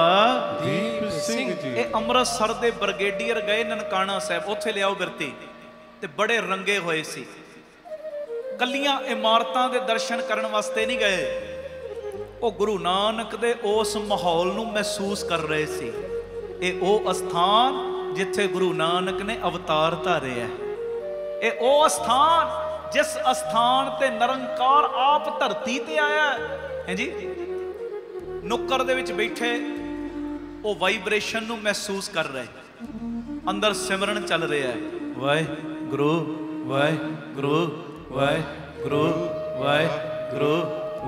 ਦੀਪ ਸਿੰਘ ਜੀ। ਇਹ ਅੰਮ੍ਰਿਤਸਰ ਦੇ ਬ੍ਰਿਗੇਡੀਅਰ ਗਏ ਨਨਕਾਣਾ ਸਾਹਿਬ, ਉੱਥੇ ਲਿਆਓ ਬਿਰਤੀ, ਤੇ ਬੜੇ ਰੰਗੇ ਹੋਏ ਸੀ। ਕੱਲੀਆਂ ਇਮਾਰਤਾਂ ਦੇ ਦਰਸ਼ਨ ਕਰਨ ਵਾਸਤੇ ਨਹੀਂ ਗਏ, ਉਹ ਗੁਰੂ ਨਾਨਕ ਦੇ ਉਸ ਮਾਹੌਲ ਨੂੰ ਮਹਿਸੂਸ ਕਰ ਰਹੇ ਸੀ। ਇਹ ਉਹ ਅਸਥਾਨ ਜਿੱਥੇ ਗੁਰੂ ਨਾਨਕ ਨੇ ਅਵਤਾਰ ਧਾਰਿਆ। ਇਹ ਉਹ ਅਸਥਾਨ ਜਿਸ ਅਸਥਾਨ ਤੇ ਨਿਰੰਕਾਰ ਆਪ ਧਰਤੀ ਤੇ ਆਇਆ ਹੈ ਜੀ। ਨੁੱਕਰ ਦੇ ਵਿੱਚ ਬੈਠੇ ਉਹ ਵਾਈਬ੍ਰੇਸ਼ਨ ਨੂੰ ਮਹਿਸੂਸ ਕਰ ਰਹੇ, ਅੰਦਰ ਸਿਮਰਨ ਚੱਲ ਰਿਹਾ ਹੈ, ਵਾਹਿਗੁਰੂ ਵਾਹਿਗੁਰੂ ਵਾਹਿਗੁਰੂ ਵਾਹਿਗੁਰੂ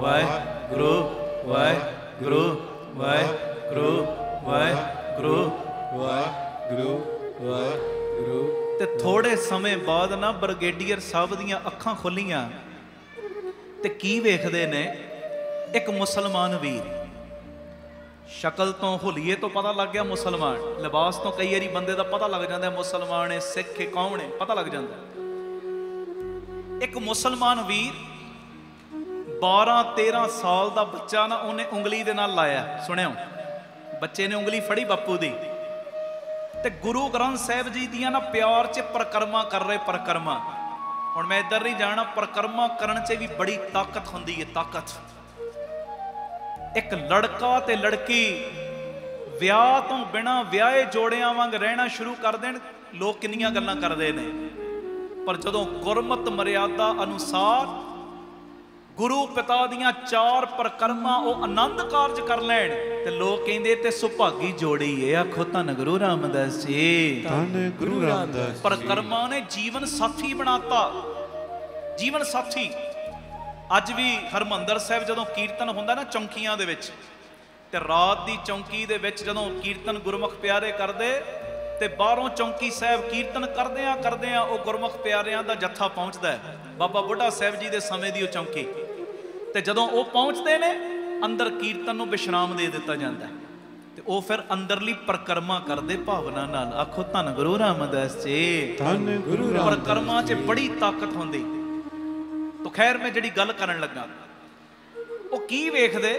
ਵਾਹਿਗੁਰੂ ਵਾਹਿਗੁਰੂ ਵਾਹਿਗੁਰੂ ਵਾਹਿਗੁਰੂ ਵਾਹਿਗੁਰੂ ਵਾਹਿਗੁਰੂ। ਤੇ ਥੋੜੇ ਸਮੇਂ ਬਾਅਦ ਨਾ ਬ੍ਰਿਗੇਡੀਅਰ ਸਾਹਿਬ ਦੀਆਂ ਅੱਖਾਂ ਖੁੱਲੀਆਂ ਤੇ ਕੀ ਵੇਖਦੇ ਨੇ? ਇੱਕ ਮੁਸਲਮਾਨ ਵੀਰ, ਸ਼ਕਲ ਤੋਂ ਹੁਲੀਏ ਤੋਂ ਪਤਾ ਲੱਗ ਗਿਆ ਮੁਸਲਮਾਨ, ਲਿਬਾਸ ਤੋਂ ਕਈ ਵਾਰੀ ਬੰਦੇ ਦਾ ਪਤਾ ਲੱਗ ਜਾਂਦਾ ਮੁਸਲਮਾਨ ਹੈ ਸਿੱਖ ਹੈ ਕੌਣ ਹੈ ਪਤਾ ਲੱਗ ਜਾਂਦਾ। ਇੱਕ ਮੁਸਲਮਾਨ ਵੀਰ 12-13 ਸਾਲ ਦਾ ਬੱਚਾ ਨਾ ਉਹਨੇ ਉਂਗਲੀ ਦੇ ਨਾਲ ਲਾਇਆ, ਸੁਣਿਓ, ਬੱਚੇ ਨੇ ਉਂਗਲੀ ਫੜੀ ਬਾਪੂ ਦੀ ਤੇ ਗੁਰੂ ਗ੍ਰੰਥ ਸਾਹਿਬ ਜੀ ਦੀਆਂ ਨਾ ਪਿਆਰ 'ਚ ਪਰਿਕਰਮਾ ਕਰ ਰਹੇ। ਪਰਿਕਰਮਾ, ਹੁਣ ਮੈਂ ਇੱਧਰ ਨਹੀਂ ਜਾਣਾ, ਪਰਿਕਰਮਾ ਕਰਨ 'ਚ ਵੀ ਬੜੀ ਤਾਕਤ ਹੁੰਦੀ ਹੈ, ਤਾਕਤ। ਇੱਕ ਲੜਕਾ ਤੇ ਲੜਕੀ ਵਿਆਹ ਤੋਂ ਬਿਨਾਂ ਵਿਆਹੇ ਜੋੜਿਆਂ ਵਾਂਗ ਰਹਿਣਾ ਸ਼ੁਰੂ ਕਰ ਦੇਣ, ਲੋਕ ਕਿੰਨੀਆਂ ਗੱਲਾਂ ਕਰਦੇ ਨੇ, ਪਰ ਜਦੋਂ ਗੁਰਮਤਿ ਮਰਿਆਦਾ ਅਨੁਸਾਰ ਗੁਰੂ ਪਿਤਾ ਦੀਆਂ 4 ਪਰਿਕਰਮਾ ਉਹ ਆਨੰਦ ਕਾਰਜ ਕਰ ਲੈਣ ਤੇ ਲੋਕ ਕਹਿੰਦੇ ਤੇ ਸੁਭਾਗੀ ਜੋੜੀ ਏ। ਆਖੋ ਧੰਨ ਗੁਰੂ ਰਾਮਦਾਸ ਜੀ, ਧੰਨ ਗੁਰੂ ਰਾਮਦਾਸ। ਪਰਿਕਰਮਾ ਨੇ ਜੀਵਨ ਸਾਥੀ ਬਣਾਤਾ, ਜੀਵਨ ਸਾਥੀ। ਅੱਜ ਵੀ ਹਰਮੰਦਰ ਸਾਹਿਬ ਜਦੋਂ ਕੀਰਤਨ ਹੁੰਦਾ ਨਾ ਚੌਂਕੀਆਂ ਦੇ ਵਿੱਚ, ਤੇ ਰਾਤ ਦੀ ਚੌਂਕੀ ਦੇ ਵਿੱਚ ਜਦੋਂ ਕੀਰਤਨ ਗੁਰਮੁਖ ਪਿਆਰੇ ਕਰਦੇ ਤੇ ਬਾਹਰੋਂ ਚੌਂਕੀ ਸਾਹਿਬ ਕੀਰਤਨ ਕਰਦਿਆਂ ਉਹ ਗੁਰਮੁਖ ਪਿਆਰਿਆਂ ਦਾ ਜੱਥਾ ਪਹੁੰਚਦਾ ਹੈ, ਬਾਬਾ ਬੁੱਢਾ ਸਾਹਿਬ ਜੀ ਦੇ ਸਮੇਂ ਦੀ ਉਹ ਚੌਂਕੀ। ਤੇ ਜਦੋਂ ਉਹ ਪਹੁੰਚਦੇ ਨੇ ਅੰਦਰ ਕੀਰਤਨ ਨੂੰ ਵਿਸ਼ਰਾਮ ਦੇ ਦਿੱਤਾ ਜਾਂਦਾ ਤੇ ਉਹ ਫਿਰ ਅੰਦਰਲੀ ਪਰਿਕਰਮਾ ਕਰਦੇ ਭਾਵਨਾ ਨਾਲ। ਆਖੋ ਧੰਨ ਗੁਰੂ ਰਾਮਦਾਸ ਜੀ, ਧੰਨ ਗੁਰੂ ਰਾਮਦਾਸ। ਪਰਿਕਰਮਾ 'ਚ ਬੜੀ ਤਾਕਤ ਹੁੰਦੀ। ਤੋ ਖੈਰ ਮੈਂ ਜਿਹੜੀ ਗੱਲ ਕਰਨ ਲੱਗਾ, ਉਹ ਕੀ ਵੇਖਦੇ?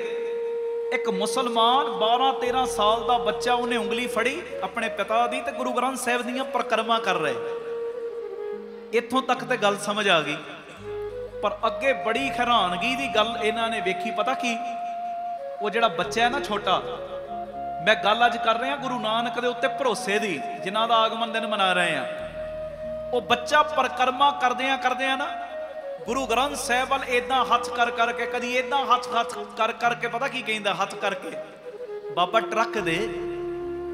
ਇੱਕ ਮੁਸਲਮਾਨ 12-13 ਸਾਲ ਦਾ ਬੱਚਾ, ਉਹਨੇ ਉਂਗਲੀ ਫੜੀ ਆਪਣੇ ਪਿਤਾ ਦੀ ਤੇ ਗੁਰੂ ਗ੍ਰੰਥ ਸਾਹਿਬ ਦੀਆਂ ਪਰਿਕਰਮਾ ਕਰ ਰਹੇ। ਇੱਥੋਂ ਤੱਕ ਤੇ ਗੱਲ ਸਮਝ ਆ ਗਈ, ਪਰ ਅੱਗੇ ਬੜੀ ਹੈਰਾਨਗੀ ਦੀ ਗੱਲ ਇਹਨਾਂ ਨੇ ਵੇਖੀ। ਪਤਾ ਕੀ? ਉਹ ਜਿਹੜਾ ਬੱਚਾ ਹੈ ਨਾ ਛੋਟਾ, ਮੈਂ ਗੱਲ ਅੱਜ ਕਰ ਰਿਹਾ ਗੁਰੂ ਨਾਨਕ ਦੇ ਉੱਤੇ ਭਰੋਸੇ ਦੀ, ਜਿਨ੍ਹਾਂ ਦਾ ਆਗਮਨ ਦਿਨ ਮਨਾ ਰਹੇ ਆ। ਉਹ ਬੱਚਾ ਪਰਿਕਰਮਾ ਕਰਦਿਆਂ ਨਾ ਗੁਰੂ ਗ੍ਰੰਥ ਸਾਹਿਬ ਵੱਲ ਏਦਾਂ ਹੱਥ ਕਰ ਕਰਕੇ, ਕਦੀ ਏਦਾਂ ਹੱਥ ਕਰ ਕਰਕੇ, ਪਤਾ ਕੀ ਕਹਿੰਦਾ? ਹੱਥ ਕਰਕੇ, ਬਾਬਾ ਟਰੱਕ ਦੇ,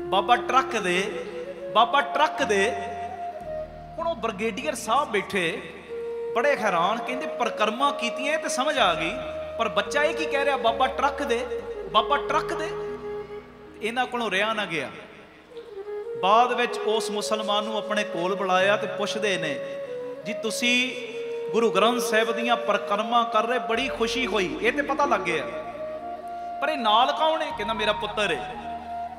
ਬਾਬਾ ਟਰੱਕ ਦੇ, ਬਾਬਾ ਟਰੱਕ ਦੇ। ਹੁਣ ਉਹ ਬ੍ਰਿਗੇਡੀਅਰ ਸਾਹਿਬ ਬੈਠੇ ਬੜੇ ਹੈਰਾਨ, ਕਹਿੰਦੇ ਪਰਿਕਰਮਾ ਕੀਤੀਆਂ ਤੇ ਸਮਝ ਆ ਗਈ, ਪਰ ਬੱਚਾ ਇਹ ਕੀ ਕਹਿ ਰਿਹਾ? ਬਾਬਾ ਟਰੱਕ ਦੇ, ਬਾਬਾ ਟਰੱਕ ਦੇ। ਇਹਨਾਂ ਕੋਲੋਂ ਰਿਹਾ ਨਾ ਗਿਆ। ਬਾਅਦ ਵਿੱਚ ਉਸ ਮੁਸਲਮਾਨ ਨੂੰ ਆਪਣੇ ਕੋਲ ਬੁਲਾਇਆ ਤੇ ਪੁੱਛਦੇ ਨੇ, ਜੀ ਤੁਸੀਂ ਗੁਰੂ ਗ੍ਰੰਥ ਸਾਹਿਬ ਦੀਆਂ ਪਰਿਕਰਮਾ ਕਰ ਰਹੇ, ਬੜੀ ਖੁਸ਼ੀ ਹੋਈ, ਇਹ ਤੇ ਪਤਾ ਲੱਗ ਗਿਆ, ਪਰ ਇਹ ਨਾਲ ਕੌਣ ਹੈ? ਕਹਿੰਦਾ ਮੇਰਾ ਪੁੱਤਰ ਹੈ।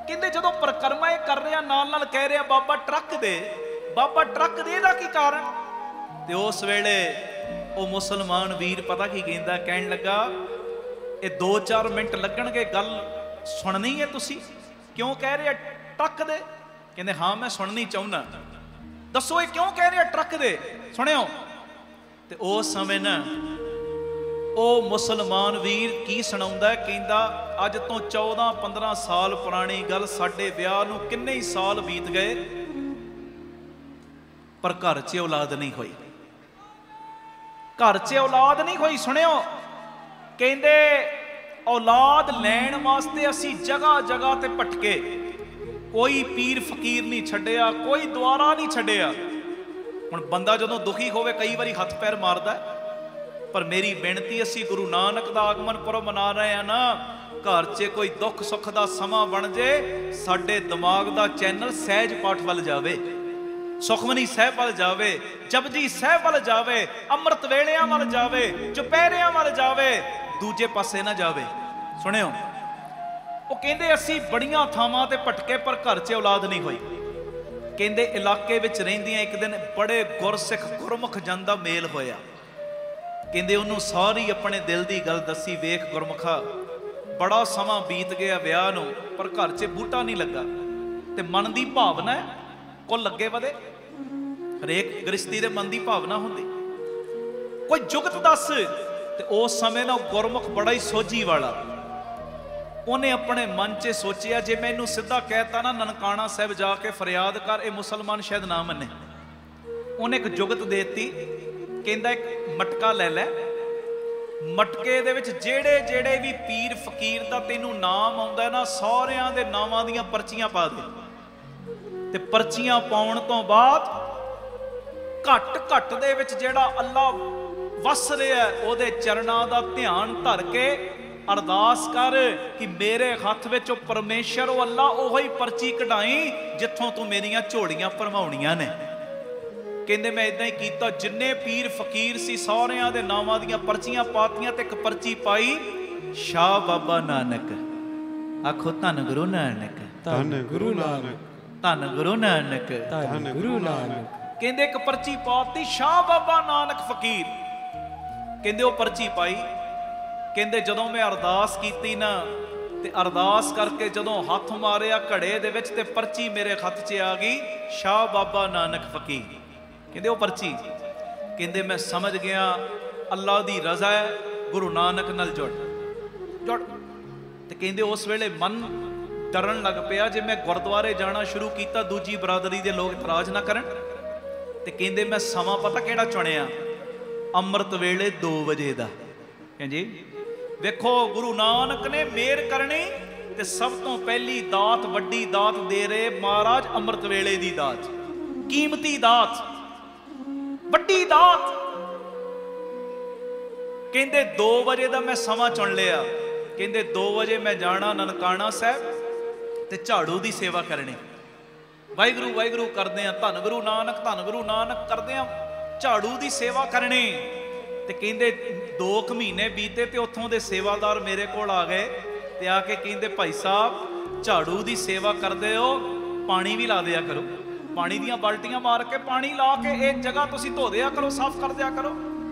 ਕਹਿੰਦੇ ਜਦੋਂ ਪਰਿਕਰਮਾ ਇਹ ਕਰ ਰਿਹਾ ਨਾਲ ਕਹਿ ਰਿਹਾ ਬਾਬਾ ਟਰੱਕ ਦੇ, ਬਾਬਾ ਟਰੱਕ ਦੇ, ਇਹਦਾ ਕੀ ਕਾਰਨ? ਤੇ ਉਸ ਵੇਲੇ ਉਹ ਮੁਸਲਮਾਨ ਵੀਰ ਪਤਾ ਕੀ ਕਹਿੰਦਾ? ਕਹਿਣ ਲੱਗਾ ਇਹ 2-4 ਮਿੰਟ ਲੱਗਣਗੇ, ਗੱਲ ਸੁਣਨੀ ਹੈ ਤੁਸੀਂ? ਕਿਉਂ ਕਹਿ ਰਿਹਾ ਟਰੱਕ ਦੇ? ਕਹਿੰਦੇ ਹਾਂ ਮੈਂ ਸੁਣਨੀ ਚਾਹੁੰਦਾ। ਦੱਸੋ ਇਹ ਕਿਉਂ ਕਹਿ ਰਿਹਾ ਟਰੱਕ ਦੇ? ਸੁਣਿਓ। ਤੇ ਉਸ ਸਮੇਂ ਨਾ ਉਹ ਮੁਸਲਮਾਨ ਵੀਰ ਕੀ ਸੁਣਾਉਂਦਾ? ਕਹਿੰਦਾ ਅੱਜ ਤੋਂ 14-15 ਸਾਲ ਪੁਰਾਣੀ ਗੱਲ, ਸਾਡੇ ਵਿਆਹ ਨੂੰ ਕਿੰਨੇ ਹੀ ਸਾਲ ਬੀਤ ਗਏ, ਪਰ ਘਰ 'ਚ ਔਲਾਦ ਨਹੀਂ ਹੋਈ, ਘਰ 'ਚ ਔਲਾਦ ਨਹੀਂ ਹੋਈ। ਸੁਣਿਓ, ਕਹਿੰਦੇ ਔਲਾਦ ਲੈਣ ਵਾਸਤੇ ਅਸੀਂ ਜਗ੍ਹਾ ਜਗ੍ਹਾ ਤੇ ਭਟਕੇ, ਕੋਈ ਪੀਰ ਫਕੀਰ ਨਹੀਂ ਛੱਡਿਆ, ਕੋਈ ਦੁਆਰਾ ਨਹੀਂ ਛੱਡਿਆ। ਹੁਣ ਬੰਦਾ ਜਦੋਂ ਦੁਖੀ ਹੋਵੇ ਕਈ ਵਾਰੀ ਹੱਥ ਪੈਰ ਮਾਰਦਾ, ਪਰ ਮੇਰੀ ਬੇਨਤੀ, ਅਸੀਂ ਗੁਰੂ ਨਾਨਕ ਦਾ ਆਗਮਨ ਪੁਰਬ ਮਨਾ ਰਹੇ ਆ ਨਾ, ਘਰ 'ਚ ਕੋਈ ਦੁੱਖ ਸੁੱਖ ਦਾ ਸਮਾਂ ਬਣ ਜੇ, ਸਾਡੇ ਦਿਮਾਗ ਦਾ ਚੈਨਲ ਸਹਿਜ ਪਾਠ ਵੱਲ ਜਾਵੇ, ਸੁਖਮਨੀ ਸਾਹਿਬ ਵੱਲ ਜਾਵੇ, ਜਪਜੀ ਸਾਹਿਬ ਵੱਲ ਜਾਵੇ, ਅੰਮ੍ਰਿਤ ਵੇਲਿਆਂ ਵੱਲ ਜਾਵੇ, ਚੁਪਹਿਰਿਆਂ ਵੱਲ ਜਾਵੇ, ਦੂਜੇ ਪਾਸੇ ਨਾ ਜਾਵੇ। ਸੁਣਿਓ, ਉਹ ਕਹਿੰਦੇ ਅਸੀਂ ਬੜੀਆਂ ਥਾਵਾਂ ਤੇ ਭਟਕੇ, ਪਰ ਘਰ 'ਚ ਔਲਾਦ ਨਹੀਂ ਹੋਈ। ਕਹਿੰਦੇ ਇਲਾਕੇ ਵਿੱਚ ਰਹਿੰਦੀਆਂ ਇੱਕ ਦਿਨ ਬੜੇ ਗੁਰਸਿੱਖ ਗੁਰਮੁਖ ਜਨ ਦਾ ਮੇਲ ਹੋਇਆ। ਕਹਿੰਦੇ ਉਹਨੂੰ ਸਾਰੀ ਆਪਣੇ ਦਿਲ ਦੀ ਗੱਲ ਦੱਸੀ, ਵੇਖ ਗੁਰਮੁਖਾ, ਬੜਾ ਸਮਾਂ ਬੀਤ ਗਿਆ ਵਿਆਹ ਨੂੰ, ਪਰ ਘਰ 'ਚ ਬੂਟਾ ਨਹੀਂ ਲੱਗਾ, ਤੇ ਮਨ ਦੀ ਭਾਵਨਾ ਹੈ ਕੁੱਲ ਲੱਗੇ ਵਧੇ। ਹਰੇਕ ਗ੍ਰਸਤੀ ਦੇ ਮਨ ਦੀ ਭਾਵਨਾ ਹੁੰਦੀ, ਕੋਈ ਜੁਗਤ ਦੱਸ। ਤੇ ਉਸ ਸਮੇਂ ਦਾ ਗੁਰਮੁਖ ਬੜਾ ਹੀ ਸੋਝੀ ਵਾਲਾ, ਉਹਨੇ ਆਪਣੇ ਮਨ 'ਚ ਸੋਚਿਆ ਜੇ ਮੈਂ ਇਹਨੂੰ ਸਿੱਧਾ ਕਹਿਤਾ ਨਾ ਨਨਕਾਣਾ ਸਾਹਿਬ ਜਾ ਕੇ ਫਰਿਆਦ ਕਰ, ਇਹ ਮੁਸਲਮਾਨ ਸ਼ਾਇਦ ਨਾ ਮੰਨੇ। ਉਹਨੇ ਇੱਕ ਜੁਗਤ ਦੇਤੀ, ਕਹਿੰਦਾ ਇੱਕ ਮਟਕਾ ਲੈ ਲੈ, ਮਟਕੇ ਦੇ ਵਿੱਚ ਜਿਹੜੇ ਜਿਹੜੇ ਵੀ ਪੀਰ ਫਕੀਰ ਦਾ ਤੈਨੂੰ ਨਾਮ ਆਉਂਦਾ ਨਾ ਸਾਰਿਆਂ ਦੇ ਨਾਵਾਂ ਦੀਆਂ ਪਰਚੀਆਂ ਪਾ ਦੇ। ਤੇ ਪਰਚੀਆਂ ਪਾਉਣ ਤੋਂ ਬਾਅਦ ਘੱਟ ਘੱਟ ਦੇ ਵਿੱਚ ਜਿਹੜਾ ਅੱਲਾ ਵਸ ਰਿਹਾ ਉਹਦੇ ਚਰਨਾਂ ਦਾ ਧਿਆਨ ਧਰ ਕੇ ਅਰਦਾਸ ਕਰ ਕਿ ਮੇਰੇ ਹੱਥ ਵਿੱਚ ਉਹ ਪਰਮੇਸ਼ਰ ਉਹ ਅੱਲਾ ਉਹੀ ਪਰਚੀ ਕਢਾਈ ਜਿੱਥੋਂ ਤੂੰ ਮੇਰੀਆਂ ਝੋਲੀਆਂ ਭਰਵਾਉਣੀਆਂ ਨੇ। ਕਹਿੰਦੇ ਮੈਂ ਇਦਾਂ ਹੀ ਕੀਤਾ, ਜਿੰਨੇ ਪੀਰ ਫਕੀਰ ਸੀ ਸਾਰਿਆਂ ਦੇ ਨਾਵਾਂ ਦੀਆਂ ਪਰਚੀਆਂ ਪਾਤੀਆਂ ਤੇ ਇੱਕ ਪਰਚੀ ਪਾਈ ਸ਼ਾਹ ਬਾਬਾ ਨਾਨਕ। ਆਖੋ ਧੰਨ ਗੁਰੂ ਨਾਨਕ, ਧੰਨ ਗੁਰੂ ਨਾਨਕ, ਧੰਨ ਗੁਰੂ ਨਾਨਕ, ਧੰਨ ਗੁਰੂ ਨਾਨਕ। ਕਹਿੰਦੇ ਇੱਕ ਪਰਚੀ ਪਾਤੀ ਸ਼ਾਹ ਬਾਬਾ ਨਾਨਕ ਫਕੀਰ। ਕਹਿੰਦੇ ਉਹ ਪਰਚੀ ਪਾਈ। ਕਹਿੰਦੇ ਜਦੋਂ ਮੈਂ ਅਰਦਾਸ ਕੀਤੀ ਨਾ ਤੇ ਅਰਦਾਸ ਕਰਕੇ ਜਦੋਂ ਹੱਥ ਮਾਰਿਆ ਘੜੇ ਦੇ ਵਿੱਚ ਤੇ ਪਰਚੀ ਮੇਰੇ ਹੱਥ 'ਚ ਆ ਗਈ ਸ਼ਾਹ ਬਾਬਾ ਨਾਨਕ ਫਕੀਰ। ਕਹਿੰਦੇ ਉਹ ਪਰਚੀ, ਕਹਿੰਦੇ ਮੈਂ ਸਮਝ ਗਿਆ ਅੱਲਾ ਦੀ ਰਜ਼ਾ ਹੈ, ਗੁਰੂ ਨਾਨਕ ਨਾਲ ਜੁੜ। ਤੇ ਕਹਿੰਦੇ ਉਸ ਵੇਲੇ ਮਨ ਡਰਨ ਲੱਗ ਪਿਆ, ਜੇ ਮੈਂ ਗੁਰਦੁਆਰੇ ਜਾਣਾ ਸ਼ੁਰੂ ਕੀਤਾ ਦੂਜੀ ਬਰਾਦਰੀ ਦੇ ਲੋਕ ਇਤਰਾਜ਼ ਨਾ ਕਰਨ। ਤੇ ਕਹਿੰਦੇ ਮੈਂ ਸਮਾਂ ਪਤਾ ਕਿਹੜਾ ਚੁਣਿਆ, ਅੰਮ੍ਰਿਤ ਵੇਲੇ 2 ਵਜੇ ਦਾ। ਹਾਂਜੀ ਵੇਖੋ ਗੁਰੂ ਨਾਨਕ ਨੇ ਮਿਹਰ ਕਰਨੀ ਤੇ ਸਭ ਤੋਂ ਪਹਿਲੀ ਦਾਤ ਵੱਡੀ ਦਾਤ ਦੇ ਰਹੇ ਮਹਾਰਾਜ ਅੰਮ੍ਰਿਤ ਵੇਲੇ ਦੀ ਦਾਤ, ਕੀਮਤੀ ਦਾਤ, ਵੱਡੀ ਦਾਤ। ਕਹਿੰਦੇ 2 ਵਜੇ ਦਾ ਮੈਂ ਸਮਾਂ ਚੁਣ ਲਿਆ। ਕਹਿੰਦੇ 2 ਵਜੇ ਮੈਂ ਜਾਣਾ ਨਨਕਾਣਾ ਸਾਹਿਬ ਤੇ ਝਾੜੂ ਦੀ ਸੇਵਾ ਕਰਨੀ। ਵਾਹਿਗੁਰੂ ਵਾਹਿਗੁਰੂ ਕਰਦੇ ਆ, ਧੰਨ ਗੁਰੂ ਨਾਨਕ, ਧੰਨ ਗੁਰੂ ਨਾਨਕ ਕਰਦੇ ਆ, ਝਾੜੂ ਦੀ ਸੇਵਾ ਕਰਨੀ। ਤੇ ਕਹਿੰਦੇ 2 ਮਹੀਨੇ ਬੀਤੇ ਤੇ ਉੱਥੋਂ ਦੇ ਸੇਵਾਦਾਰ ਮੇਰੇ ਕੋਲ ਆ ਗਏ ਤੇ ਆ ਕੇ ਕਹਿੰਦੇ ਭਾਈ ਸਾਹਿਬ ਝਾੜੂ ਦੀ ਸੇਵਾ ਕਰਦੇ ਹੋ, ਪਾਣੀ ਵੀ ਲਾ ਦਿਆ ਕਰੋ, ਪਾਣੀ ਦੀਆਂ ਬਾਲਟੀਆਂ ਮਾਰ ਕੇ ਪਾਣੀ ਲਾ ਕੇ ਇਹ ਜਗ੍ਹਾ ਤੁਸੀਂ ਧੋ ਦਿਆ ਕਰੋ, ਸਾਫ਼ ਕਰ ਦਿਆ ਕਰੋ।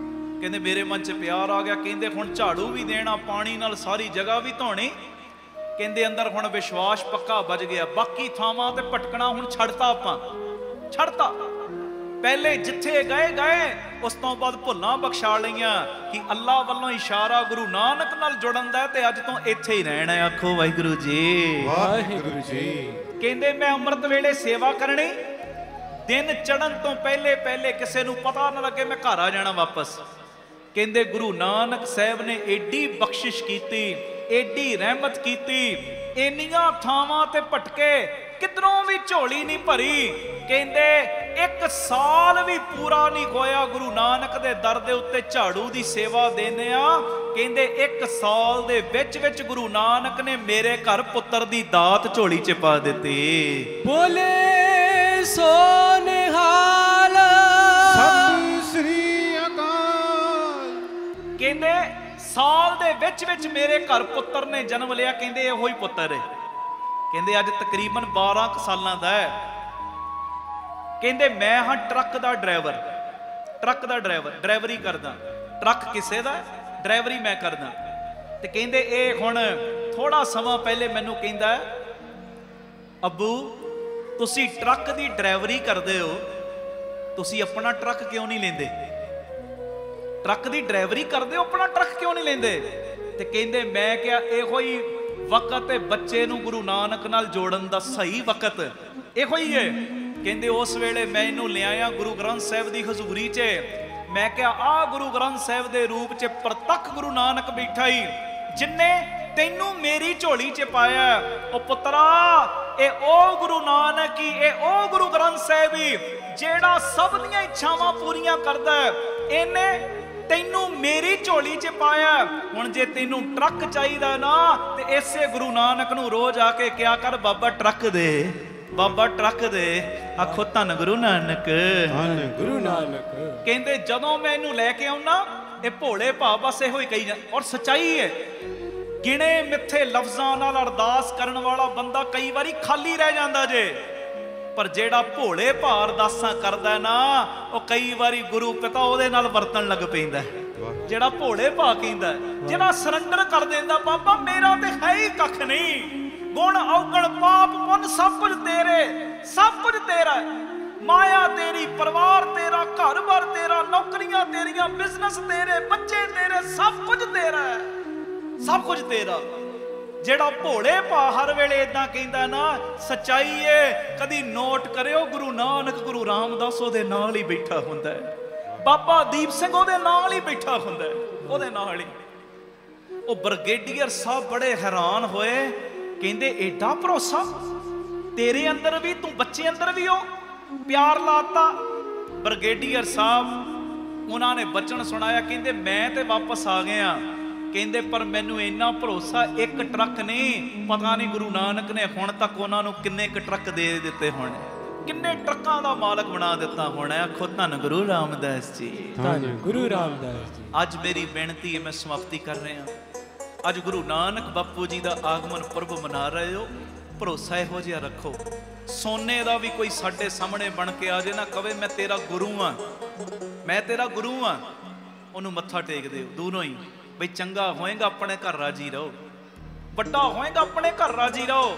ਕਹਿੰਦੇ ਮੇਰੇ ਮਨ 'ਚ ਪਿਆਰ ਆ ਗਿਆ। ਕਹਿੰਦੇ ਹੁਣ ਝਾੜੂ ਵੀ ਦੇਣਾ, ਪਾਣੀ ਨਾਲ ਸਾਰੀ ਜਗ੍ਹਾ ਵੀ ਧੋਣੀ। ਕਹਿੰਦੇ ਅੰਦਰ ਹੁਣ ਵਿਸ਼ਵਾਸ ਪੱਕਾ ਵੱਜ ਗਿਆ। ਬਾਕੀ ਥਾਵਾਂ ਤੇ ਭਟਕਣਾ ਹੁਣ ਛੱਡਤਾ, ਆਪਾਂ ਛੱਡਤਾ। ਪਹਿਲੇ ਜਿੱਥੇ ਗਏ ਉਸ ਤੋਂ ਬਾਅਦ ਭੁੱਲਾਂ ਬਖਸ਼ਾ ਲਈਆਂ ਕਿ ਅੱਲਾ ਵੱਲੋਂ ਇਸ਼ਾਰਾ ਗੁਰੂ ਨਾਨਕ ਨਾਲ ਜੁੜਨ ਦਾ ਤੇ ਅੱਜ ਤੋਂ ਇੱਥੇ ਹੀ ਰਹਿਣਾ। ਆਖੋ ਵਾਹਿਗੁਰੂ ਜੀ, ਵਾਹਿਗੁਰੂ ਜੀ। ਕਹਿੰਦੇ ਮੈਂ ਅੰਮ੍ਰਿਤ ਵੇਲੇ ਸੇਵਾ ਕਰਨੀ, ਦਿਨ ਚੜ੍ਹਨ ਤੋਂ ਪਹਿਲੇ ਕਿਸੇ ਨੂੰ ਪਤਾ ਨਾ ਲੱਗੇ ਮੈਂ ਘਰ ਆ ਜਾਣਾ ਵਾਪਸ। ਕਹਿੰਦੇ ਗੁਰੂ ਨਾਨਕ ਸਾਹਿਬ ਨੇ ਏਡੀ ਬਖਸ਼ਿਸ਼ ਕੀਤੀ, ਏਡੀ ਰਹਿਮਤ ਕੀਤੀ, ਇੰਨੀਆਂ ਥਾਵਾਂ ਤੇ ਭਟਕੇ, ਕਿਧਰੋਂ ਵੀ ਝੋਲੀ ਨਹੀਂ ਭਰੀ। ਕਹਿੰਦੇ 1 ਸਾਲ ਵੀ ਪੂਰਾ ਨਹੀਂ ਹੋਇਆ ਗੁਰੂ ਨਾਨਕ ਦੇ ਦਰ ਦੇ ਉੱਤੇ ਝਾੜੂ ਦੀ ਸੇਵਾ ਦੇਨੇ ਆ। ਕਹਿੰਦੇ 1 ਸਾਲ ਦੇ ਵਿੱਚ ਗੁਰੂ ਨਾਨਕ ਨੇ ਮੇਰੇ ਘਰ ਪੁੱਤਰ ਦੀ ਦਾਤ ਝੋਲੀ 'ਚ ਪਾ ਦਿੱਤੀ। ਬੋਲੇ ਸੋ ਨਿਹਾਲ ਸਤਿ ਸ੍ਰੀ ਅਕਾਲ। ਕਹਿੰਦੇ ਸਾਲ ਦੇ ਵਿੱਚ ਮੇਰੇ ਘਰ ਪੁੱਤਰ ਨੇ ਜਨਮ ਲਿਆ। ਕਹਿੰਦੇ ਇਹੋ ਹੀ ਪੁੱਤਰ ਹੈ। ਕਹਿੰਦੇ ਅੱਜ ਤਕਰੀਬਨ 12 ਸਾਲਾਂ ਦਾ ਹੈ। ਕਹਿੰਦੇ ਮੈਂ ਹਾਂ ਟਰੱਕ ਦਾ ਡਰਾਈਵਰ, ਡਰਾਈਵਰੀ ਕਰਦਾ। ਟਰੱਕ ਕਿਸੇ ਦਾ, ਡਰਾਈਵਰੀ ਮੈਂ ਕਰਦਾ। ਤੇ ਕਹਿੰਦੇ ਇਹ ਹੁਣ ਥੋੜਾ ਸਮਾਂ ਪਹਿਲੇ ਮੈਨੂੰ ਕਹਿੰਦਾ ਅੱਬੂ ਤੁਸੀਂ ਟਰੱਕ ਦੀ ਡਰਾਈਵਰੀ ਕਰਦੇ ਹੋ, ਤੁਸੀਂ ਆਪਣਾ ਟਰੱਕ ਕਿਉਂ ਨਹੀਂ ਲੈਂਦੇ? ਟਰੱਕ ਦੀ ਡਰਾਈਵਰੀ ਕਰਦੇ ਹੋ, ਆਪਣਾ ਟਰੱਕ ਕਿਉਂ ਨਹੀਂ ਲੈਂਦੇ? ਤੇ ਕਹਿੰਦੇ ਮੈਂ ਕਿਹਾ ਇਹੋ ਹੀ ਵਕਤ ਹੈ ਬੱਚੇ ਨੂੰ ਗੁਰੂ ਨਾਨਕ ਨਾਲ ਜੋੜਨ ਦਾ, ਸਹੀ ਵਕਤ ਇਹੋ ਹੀ ਹੈ। ਕਹਿੰਦੇ ਉਸ ਵੇਲੇ ਮੈਂ ਇਹਨੂੰ ਲਿਆਇਆ ਗੁਰੂ ਗ੍ਰੰਥ ਸਾਹਿਬ ਦੀ ਹਜ਼ੂਰੀ 'ਚ। ਮੈਂ ਕਿਹਾ ਆ ਗੁਰੂ ਗ੍ਰੰਥ ਸਾਹਿਬ ਦੇ ਰੂਪ 'ਚ ਪ੍ਰਤੱਖ ਗੁਰੂ ਨਾਨਕ ਬੈਠਾ ਹੀ, ਜਿਨਨੇ ਤੈਨੂੰ ਮੇਰੀ ਝੋਲੀ 'ਚ ਪਾਇਆ। ਉਹ ਪੁੱਤਰਾ ਇਹ ਉਹ ਗੁਰੂ ਨਾਨਕ ਹੀ, ਇਹ ਉਹ ਗੁਰੂ ਗ੍ਰੰਥ ਸਾਹਿਬ ਹੀ ਜਿਹੜਾ ਸਭ ਦੀਆਂ ਇੱਛਾਵਾਂ ਪੂਰੀਆਂ ਕਰਦਾ। ਇਹਨੇ ਤੈਨੂੰ ਮੇਰੀ ਝੋਲੀ 'ਚ ਪਾਇਆ। ਹੁਣ ਜੇ ਤੈਨੂੰ ਟਰੱਕ ਚਾਹੀਦਾ ਨਾ ਤੇ ਇਸੇ ਗੁਰੂ ਨਾਨਕ ਨੂੰ ਰੋਜ਼ ਆ ਕੇ ਕਿਹਾ ਕਰ ਬਾਬਾ ਟਰੱਕ ਦੇ, ਬਾਬਾ ਟਰੱਕ ਦੇ। ਆਖੋ ਧੰਨ ਗੁਰੂ ਨਾਨਕ, ਧੰਨ ਗੁਰੂ ਨਾਨਕ। ਕਹਿੰਦੇ ਜਦੋਂ ਮੈਂ ਇਹਨੂੰ ਲੈ ਕੇ ਆਉਣਾ ਇਹ ਭੋਲੇ ਭਾਵ ਬਸ ਇਹੋ ਹੀ ਕਹੀ ਜਾ। ਔਰ ਸੱਚਾਈ ਹੈ, ਗਿਣੇ ਮਿੱਥੇ ਲਫ਼ਜ਼ਾਂ ਨਾਲ ਅਰਦਾਸ ਕਰਨ ਵਾਲਾ ਬੰਦਾ ਕਈ ਵਾਰੀ ਖਾਲੀ ਰਹਿ ਜਾਂਦਾ ਜੇ, ਪਰ ਜਿਹੜਾ ਭੋਲੇ ਭਾਵ ਅਰਦਾਸਾਂ ਕਰਦਾ ਨਾ ਉਹ ਕਈ ਵਾਰੀ ਗੁਰੂ ਪਿਤਾ ਉਹਦੇ ਨਾਲ ਵਰਤਣ ਲੱਗ ਪੈਂਦਾ। ਜਿਹੜਾ ਭੋਲੇ ਭਾਵ ਕਹਿੰਦਾ, ਜਿਹੜਾ ਸਰੈਂਡਰ ਕਰ ਦਿੰਦਾ ਬਾਬਾ ਮੇਰਾ ਤੇ ਹੈ ਹੀ ਕੱਖ ਨਹੀਂ, ਗੁਣ ਔਗਣ ਪਾਪ ਪੁੰਨ ਸਭ ਕੁਝ ਤੇਰੇ, ਸਭ ਕੁਝ ਤੇਰਾ, ਮਾਇਆ ਤੇਰੀ, ਪਰਿਵਾਰ ਤੇਰਾ, ਘਰ-ਬਾਰ ਤੇਰਾ, ਨੌਕਰੀਆਂ ਤੇਰੀਆਂ, ਬਿਜ਼ਨਸ ਤੇਰੇ, ਬੱਚੇ ਤੇਰੇ, ਸਭ ਕੁਝ ਤੇਰਾ, ਸਭ ਕੁਝ ਤੇਰਾ। ਜਿਹੜਾ ਭੋਲੇ ਭਾ ਹਰ ਵੇਲੇ ਇਦਾਂ ਕਹਿੰਦਾ ਨਾ, ਸੱਚਾਈ ਏ। ਕਦੀ ਨੋਟ ਕਰਿਓ, ਗੁਰੂ ਨਾਨਕ ਗੁਰੂ ਰਾਮਦਾਸ ਉਹਦੇ ਨਾਲ ਹੀ ਬੈਠਾ ਹੁੰਦਾ ਹੈ, ਬਾਬਾ ਦੀਪ ਸਿੰਘ ਉਹਦੇ ਨਾਲ ਹੀ ਬੈਠਾ ਹੁੰਦਾ ਹੈ, ਉਹਦੇ ਨਾਲ ਹੀ। ਉਹ ਬ੍ਰਿਗੇਡੀਅਰ ਸਾਹਿਬ ਬੜੇ ਹੈਰਾਨ ਹੋਏ, ਕਹਿੰਦੇ ਏਡਾ ਭਰੋਸਾ ਤੇਰੇ ਅੰਦਰ ਵੀ, ਤੂੰ ਬੱਚੇ ਅੰਦਰ ਵੀ ਉਹ ਪਿਆਰ ਲਾਤਾ। ਬ੍ਰਿਗੇਡੀਅਰ ਸਾਹਿਬ ਉਹਨਾਂ ਨੇ ਬਚਨ ਸੁਣਾਇਆ, ਕਹਿੰਦੇ ਮੈਂ ਤੇ ਵਾਪਸ ਆ ਗਿਆ, ਕਹਿੰਦੇ ਪਰ ਮੈਨੂੰ ਇੰਨਾ ਭਰੋਸਾ, ਇੱਕ ਟਰੱਕ ਨਹੀਂ, ਪਤਾ ਨਹੀਂ ਗੁਰੂ ਨਾਨਕ ਨੇ ਹੁਣ ਤੱਕ ਉਹਨਾਂ ਨੂੰ ਕਿੰਨੇ ਕੁ ਟਰੱਕ ਦੇ ਦਿੱਤੇ ਹੋਣੇ, ਕਿੰਨੇ ਟਰੱਕਾਂ ਦਾ ਮਾਲਕ ਬਣਾ ਦਿੱਤਾ ਹੋਣਾ। ਆਖੋ ਧੰਨ ਗੁਰੂ ਰਾਮਦਾਸ ਜੀ, ਧੰਨ ਗੁਰੂ ਰਾਮਦਾਸ ਜੀ। ਅੱਜ ਮੇਰੀ ਬੇਨਤੀ ਹੈ, ਮੈਂ ਸਮਾਪਤੀ ਕਰ ਰਿਹਾ। ਅੱਜ ਗੁਰੂ ਨਾਨਕ ਬਾਪੂ ਜੀ ਦਾ ਆਗਮਨ ਪੁਰਬ ਮਨਾ ਰਹੇ ਹੋ, ਭਰੋਸਾ ਇਹੋ ਜਿਹਾ ਰੱਖੋ, ਸੋਨੇ ਦਾ ਵੀ ਕੋਈ ਸਾਡੇ ਸਾਹਮਣੇ ਬਣ ਕੇ ਆ ਜੇ ਨਾ, ਕਵੇ ਮੈਂ ਤੇਰਾ ਗੁਰੂ ਆ, ਮੈਂ ਤੇਰਾ ਗੁਰੂ ਆ, ਉਹਨੂੰ ਮੱਥਾ ਟੇਕ ਦਿਓ ਦੂਰੋਂ ਹੀ, ਬਈ ਚੰਗਾ ਹੋਏਗਾ ਆਪਣੇ ਘਰ ਰਾਜੀ ਰਹੋ, ਵੱਡਾ ਹੋਏਗਾ ਆਪਣੇ ਘਰ ਰਾਜੀ ਰਹੋ।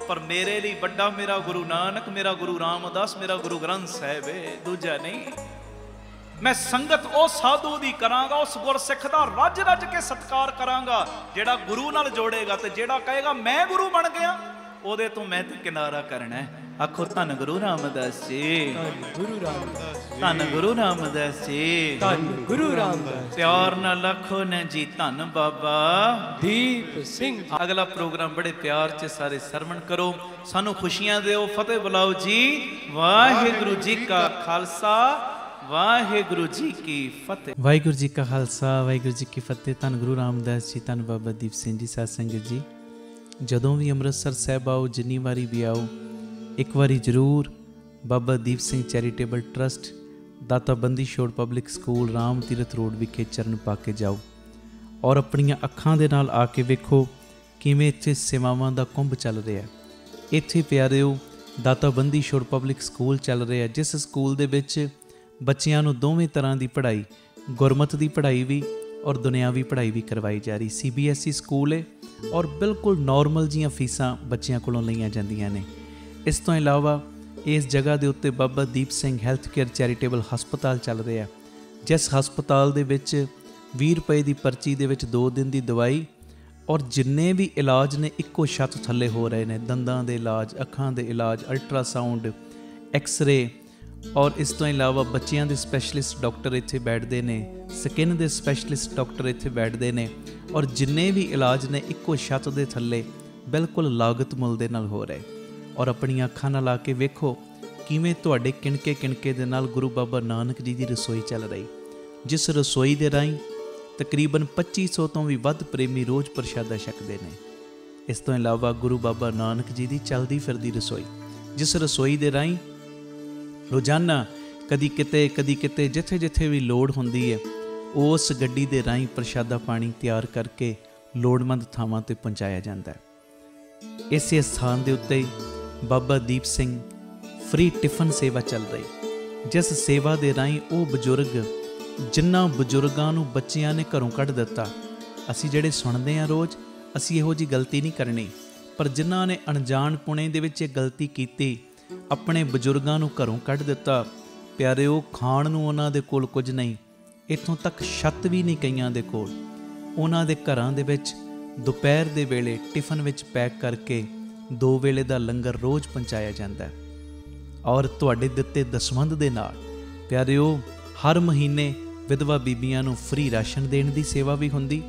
ਪਰ ਮੇਰੇ ਲਈ ਵੱਡਾ ਮੇਰਾ ਗੁਰੂ ਨਾਨਕ, ਮੇਰਾ ਗੁਰੂ ਰਾਮਦਾਸ, ਮੇਰਾ ਗੁਰੂ ਗ੍ਰੰਥ ਸਾਹਿਬ ਹੈ, ਦੂਜਾ ਨਹੀਂ। ਮੈਂ ਸੰਗਤ ਉਹ ਸਾਧੂ ਦੀ ਕਰਾਂਗਾ, ਉਸ ਗੁਰਸਿੱਖ ਦਾ ਰੱਜ ਰੱਜ ਕੇ ਸਤਿਕਾਰ ਕਰਾਂਗਾ ਜਿਹੜਾ ਗੁਰੂ ਨਾਲ ਜੋੜੇਗਾ, ਤੇ ਜਿਹੜਾ ਕਹੇਗਾ ਮੈਂ ਗੁਰੂ ਬਣ ਗਿਆ, ਉਹਦੇ ਤੋਂ ਮੈਂ ਤੇ ਕਿਨਾਰਾ ਕਰਨਾ ਹੈ। ਆਖੋ ਧੰਨ ਗੁਰੂ ਰਾਮਦਾਸ ਜੀ, ਧੰਨ ਗੁਰੂ ਰਾਮਦਾਸ ਜੀ, ਧੰਨ ਗੁਰੂ ਰਾਮਦਾਸ ਜੀ, ਧੰਨ ਗੁਰੂ ਰਾਮਦਾਸ। ਪਿਆਰ ਨਾਲ ਆਖੋ ਨਾ ਜੀ, ਧੰਨ ਬਾਬਾ ਦੀਪ ਸਿੰਘ। ਅਗਲਾ ਪ੍ਰੋਗਰਾਮ ਬੜੇ ਪਿਆਰ 'ਚ ਸਾਰੇ ਸਰਵਣ ਕਰੋ, ਸਾਨੂੰ ਖੁਸ਼ੀਆਂ ਦਿਓ, ਫਤਿਹ ਬੁਲਾਓ ਜੀ। ਵਾਹਿਗੁਰੂ ਜੀ ਕਾ ਖਾਲਸਾ, ਵਾਹਿਗੁਰੂ ਜੀ ਕੀ ਫਤਿਹ। ਵਾਹਿਗੁਰੂ ਜੀ ਕਾ ਖਾਲਸਾ, ਵਾਹਿਗੁਰੂ ਜੀ ਕੀ ਫਤਿਹ। ਧੰਨ ਗੁਰੂ ਰਾਮਦਾਸ ਜੀ, ਧੰਨ ਬਾਬਾ ਦੀਪ ਸਿੰਘ ਜੀ। ਸਾਧ ਸੰਗਤ ਜੀ, ਜਦੋਂ ਵੀ ਅੰਮ੍ਰਿਤਸਰ ਸਾਹਿਬ ਆਓ, ਜਿੰਨੀ ਵਾਰੀ ਵੀ ਆਓ, ਇੱਕ ਵਾਰੀ ਜ਼ਰੂਰ ਬਾਬਾ ਦੀਪ ਸਿੰਘ ਚੈਰੀਟੇਬਲ ਟਰਸਟ, ਦਾਤਾ Bandi Chhor public school, Ram Tirath road ਵਿਖੇ ਚਰਨ ਪਾ ਕੇ ਜਾਓ ਔਰ ਆਪਣੀਆਂ ਅੱਖਾਂ ਦੇ ਨਾਲ ਆ ਕੇ ਵੇਖੋ ਕਿਵੇਂ ਇੱਥੇ ਸੇਵਾਵਾਂ ਦਾ ਕੁੰਭ ਚੱਲ ਰਿਹਾ। ਇੱਥੇ ਪਿਆਰਿਓ ਦਾਤਾ ਬੰਦੀ ਛੋੜ ਪਬਲਿਕ ਸਕੂਲ ਚੱਲ ਰਿਹਾ, ਜਿਸ ਸਕੂਲ ਦੇ ਵਿੱਚ ਬੱਚਿਆਂ ਨੂੰ ਦੋਵੇਂ ਤਰ੍ਹਾਂ ਦੀ ਪੜ੍ਹਾਈ, ਗੁਰਮਤਿ ਦੀ ਪੜ੍ਹਾਈ ਵੀ ਔਰ ਦੁਨਿਆਵੀ ਪੜ੍ਹਾਈ ਵੀ ਕਰਵਾਈ ਜਾ ਰਹੀ। CBSE ਸਕੂਲ ਹੈ ਔਰ ਬਿਲਕੁਲ ਨੋਰਮਲ ਜੀਆਂ ਫੀਸਾਂ ਬੱਚਿਆਂ ਕੋਲੋਂ ਲਈਆਂ ਜਾਂਦੀਆਂ ਨੇ। ਇਸ ਤੋਂ ਇਲਾਵਾ ਇਸ ਜਗ੍ਹਾ ਦੇ ਉੱਤੇ Baba Deep Singh health care charitable ਹਸਪਤਾਲ ਚੱਲ ਰਿਹਾ, ਜਿਸ ਹਸਪਤਾਲ ਦੇ ਵਿੱਚ 20 ਰੁਪਏ ਦੀ ਪਰਚੀ ਦੇ ਵਿੱਚ 2 ਦਿਨ ਦੀ ਦਵਾਈ ਔਰ ਜਿੰਨੇ ਵੀ ਇਲਾਜ ਨੇ ਇੱਕੋ ਛੱਤ ਥੱਲੇ ਹੋ ਰਹੇ ਨੇ। ਦੰਦਾਂ ਦੇ ਇਲਾਜ, ਅੱਖਾਂ ਦੇ ਇਲਾਜ, ਅਲਟਰਾਸਾਊਂਡ, ਐਕਸ-ਰੇ ਔਰ ਇਸ ਤੋਂ ਇਲਾਵਾ ਬੱਚਿਆਂ ਦੇ ਸਪੈਸ਼ਲਿਸਟ ਡਾਕਟਰ ਇੱਥੇ ਬੈਠਦੇ ਨੇ, ਸਕਿਨ ਦੇ ਸਪੈਸ਼ਲਿਸਟ ਡਾਕਟਰ ਇੱਥੇ ਬੈਠਦੇ ਨੇ ਔਰ ਜਿੰਨੇ ਵੀ ਇਲਾਜ ਨੇ ਇੱਕੋ ਛੱਤ ਦੇ ਥੱਲੇ ਬਿਲਕੁਲ ਲਾਗਤ ਮੁੱਲ ਦੇ ਨਾਲ ਹੋ ਰਹੇ। ਔਰ ਆਪਣੀਆਂ ਅੱਖਾਂ ਨਾਲ ਆ ਕੇ ਵੇਖੋ ਕਿਵੇਂ ਤੁਹਾਡੇ ਕਿਣਕੇ ਦੇ ਨਾਲ ਗੁਰੂ ਬਾਬਾ ਨਾਨਕ ਜੀ ਦੀ ਰਸੋਈ ਚੱਲ ਰਹੀ, ਜਿਸ ਰਸੋਈ ਦੇ ਰਾਹੀਂ ਤਕਰੀਬਨ 2500 ਤੋਂ ਵੀ ਵੱਧ ਪ੍ਰੇਮੀ ਰੋਜ਼ ਪ੍ਰਸ਼ਾਦਾ ਛਕਦੇ ਨੇ। ਇਸ ਤੋਂ ਇਲਾਵਾ ਗੁਰੂ ਬਾਬਾ ਨਾਨਕ ਜੀ ਦੀ ਚੱਲਦੀ ਫਿਰਦੀ ਰਸੋਈ, ਜਿਸ ਰਸੋਈ ਦੇ ਰਾਹੀਂ ਰੋਜ਼ਾਨਾ ਕਦੀ ਕਿਤੇ ਜਿੱਥੇ ਵੀ ਲੋੜ ਹੁੰਦੀ ਹੈ, ਉਸ ਗੱਡੀ ਦੇ ਰਾਹੀਂ ਪ੍ਰਸ਼ਾਦਾ ਪਾਣੀ ਤਿਆਰ ਕਰਕੇ ਲੋੜਵੰਦ ਥਾਵਾਂ 'ਤੇ ਪਹੁੰਚਾਇਆ ਜਾਂਦਾ ਹੈ। ਇਸੇ ਸਥਾਨ ਦੇ ਉੱਤੇ ਹੀ ਬਾਬਾ ਦੀਪ ਸਿੰਘ ਫ੍ਰੀ ਟਿਫਨ ਸੇਵਾ ਚੱਲ ਰਹੀ, ਜਿਸ ਸੇਵਾ ਦੇ ਰਾਹੀਂ ਉਹ ਬਜ਼ੁਰਗ, ਜਿਨ੍ਹਾਂ ਬਜ਼ੁਰਗਾਂ ਨੂੰ ਬੱਚਿਆਂ ਨੇ ਘਰੋਂ ਕੱਢ ਦਿੱਤਾ, ਅਸੀਂ ਜਿਹੜੇ ਸੁਣਦੇ ਹਾਂ ਰੋਜ਼, ਅਸੀਂ ਇਹੋ ਜਿਹੀ ਗਲਤੀ ਨਹੀਂ ਕਰਨੀ, ਪਰ ਜਿਨ੍ਹਾਂ ਨੇ ਅਣਜਾਣ ਪੁਣੇ ਦੇ ਵਿੱਚ ਇਹ ਗਲਤੀ ਕੀਤੀ, ਆਪਣੇ ਬਜ਼ੁਰਗਾਂ ਨੂੰ ਘਰੋਂ ਕੱਢ ਦਿੱਤਾ, ਪਿਆਰਿਓ ਖਾਣ ਨੂੰ ਉਹਨਾਂ ਦੇ ਕੋਲ ਕੁਝ ਨਹੀਂ, ਇੱਥੋਂ ਤੱਕ ਛੱਤ ਵੀ ਨਹੀਂ ਕਈਆਂ ਦੇ ਕੋਲ। ਉਹਨਾਂ ਦੇ ਘਰਾਂ ਦੇ ਵਿੱਚ ਦੁਪਹਿਰ ਦੇ ਵੇਲੇ ਟਿਫਨ ਵਿੱਚ ਪੈਕ ਕਰਕੇ 2 ਵੇਲੇ ਦਾ ਲੰਗਰ ਰੋਜ਼ ਪਹੁੰਚਾਇਆ ਜਾਂਦਾ ਹੈ। ਔਰ ਤੁਹਾਡੇ ਦਿੱਤੇ ਦਸਵੰਧ ਦੇ ਨਾਲ ਪਿਆਰਿਓ ਹਰ ਮਹੀਨੇ ਵਿਧਵਾ ਬੀਬੀਆਂ ਨੂੰ ਫ੍ਰੀ ਰਾਸ਼ਨ ਦੇਣ ਦੀ ਸੇਵਾ ਵੀ ਹੁੰਦੀ।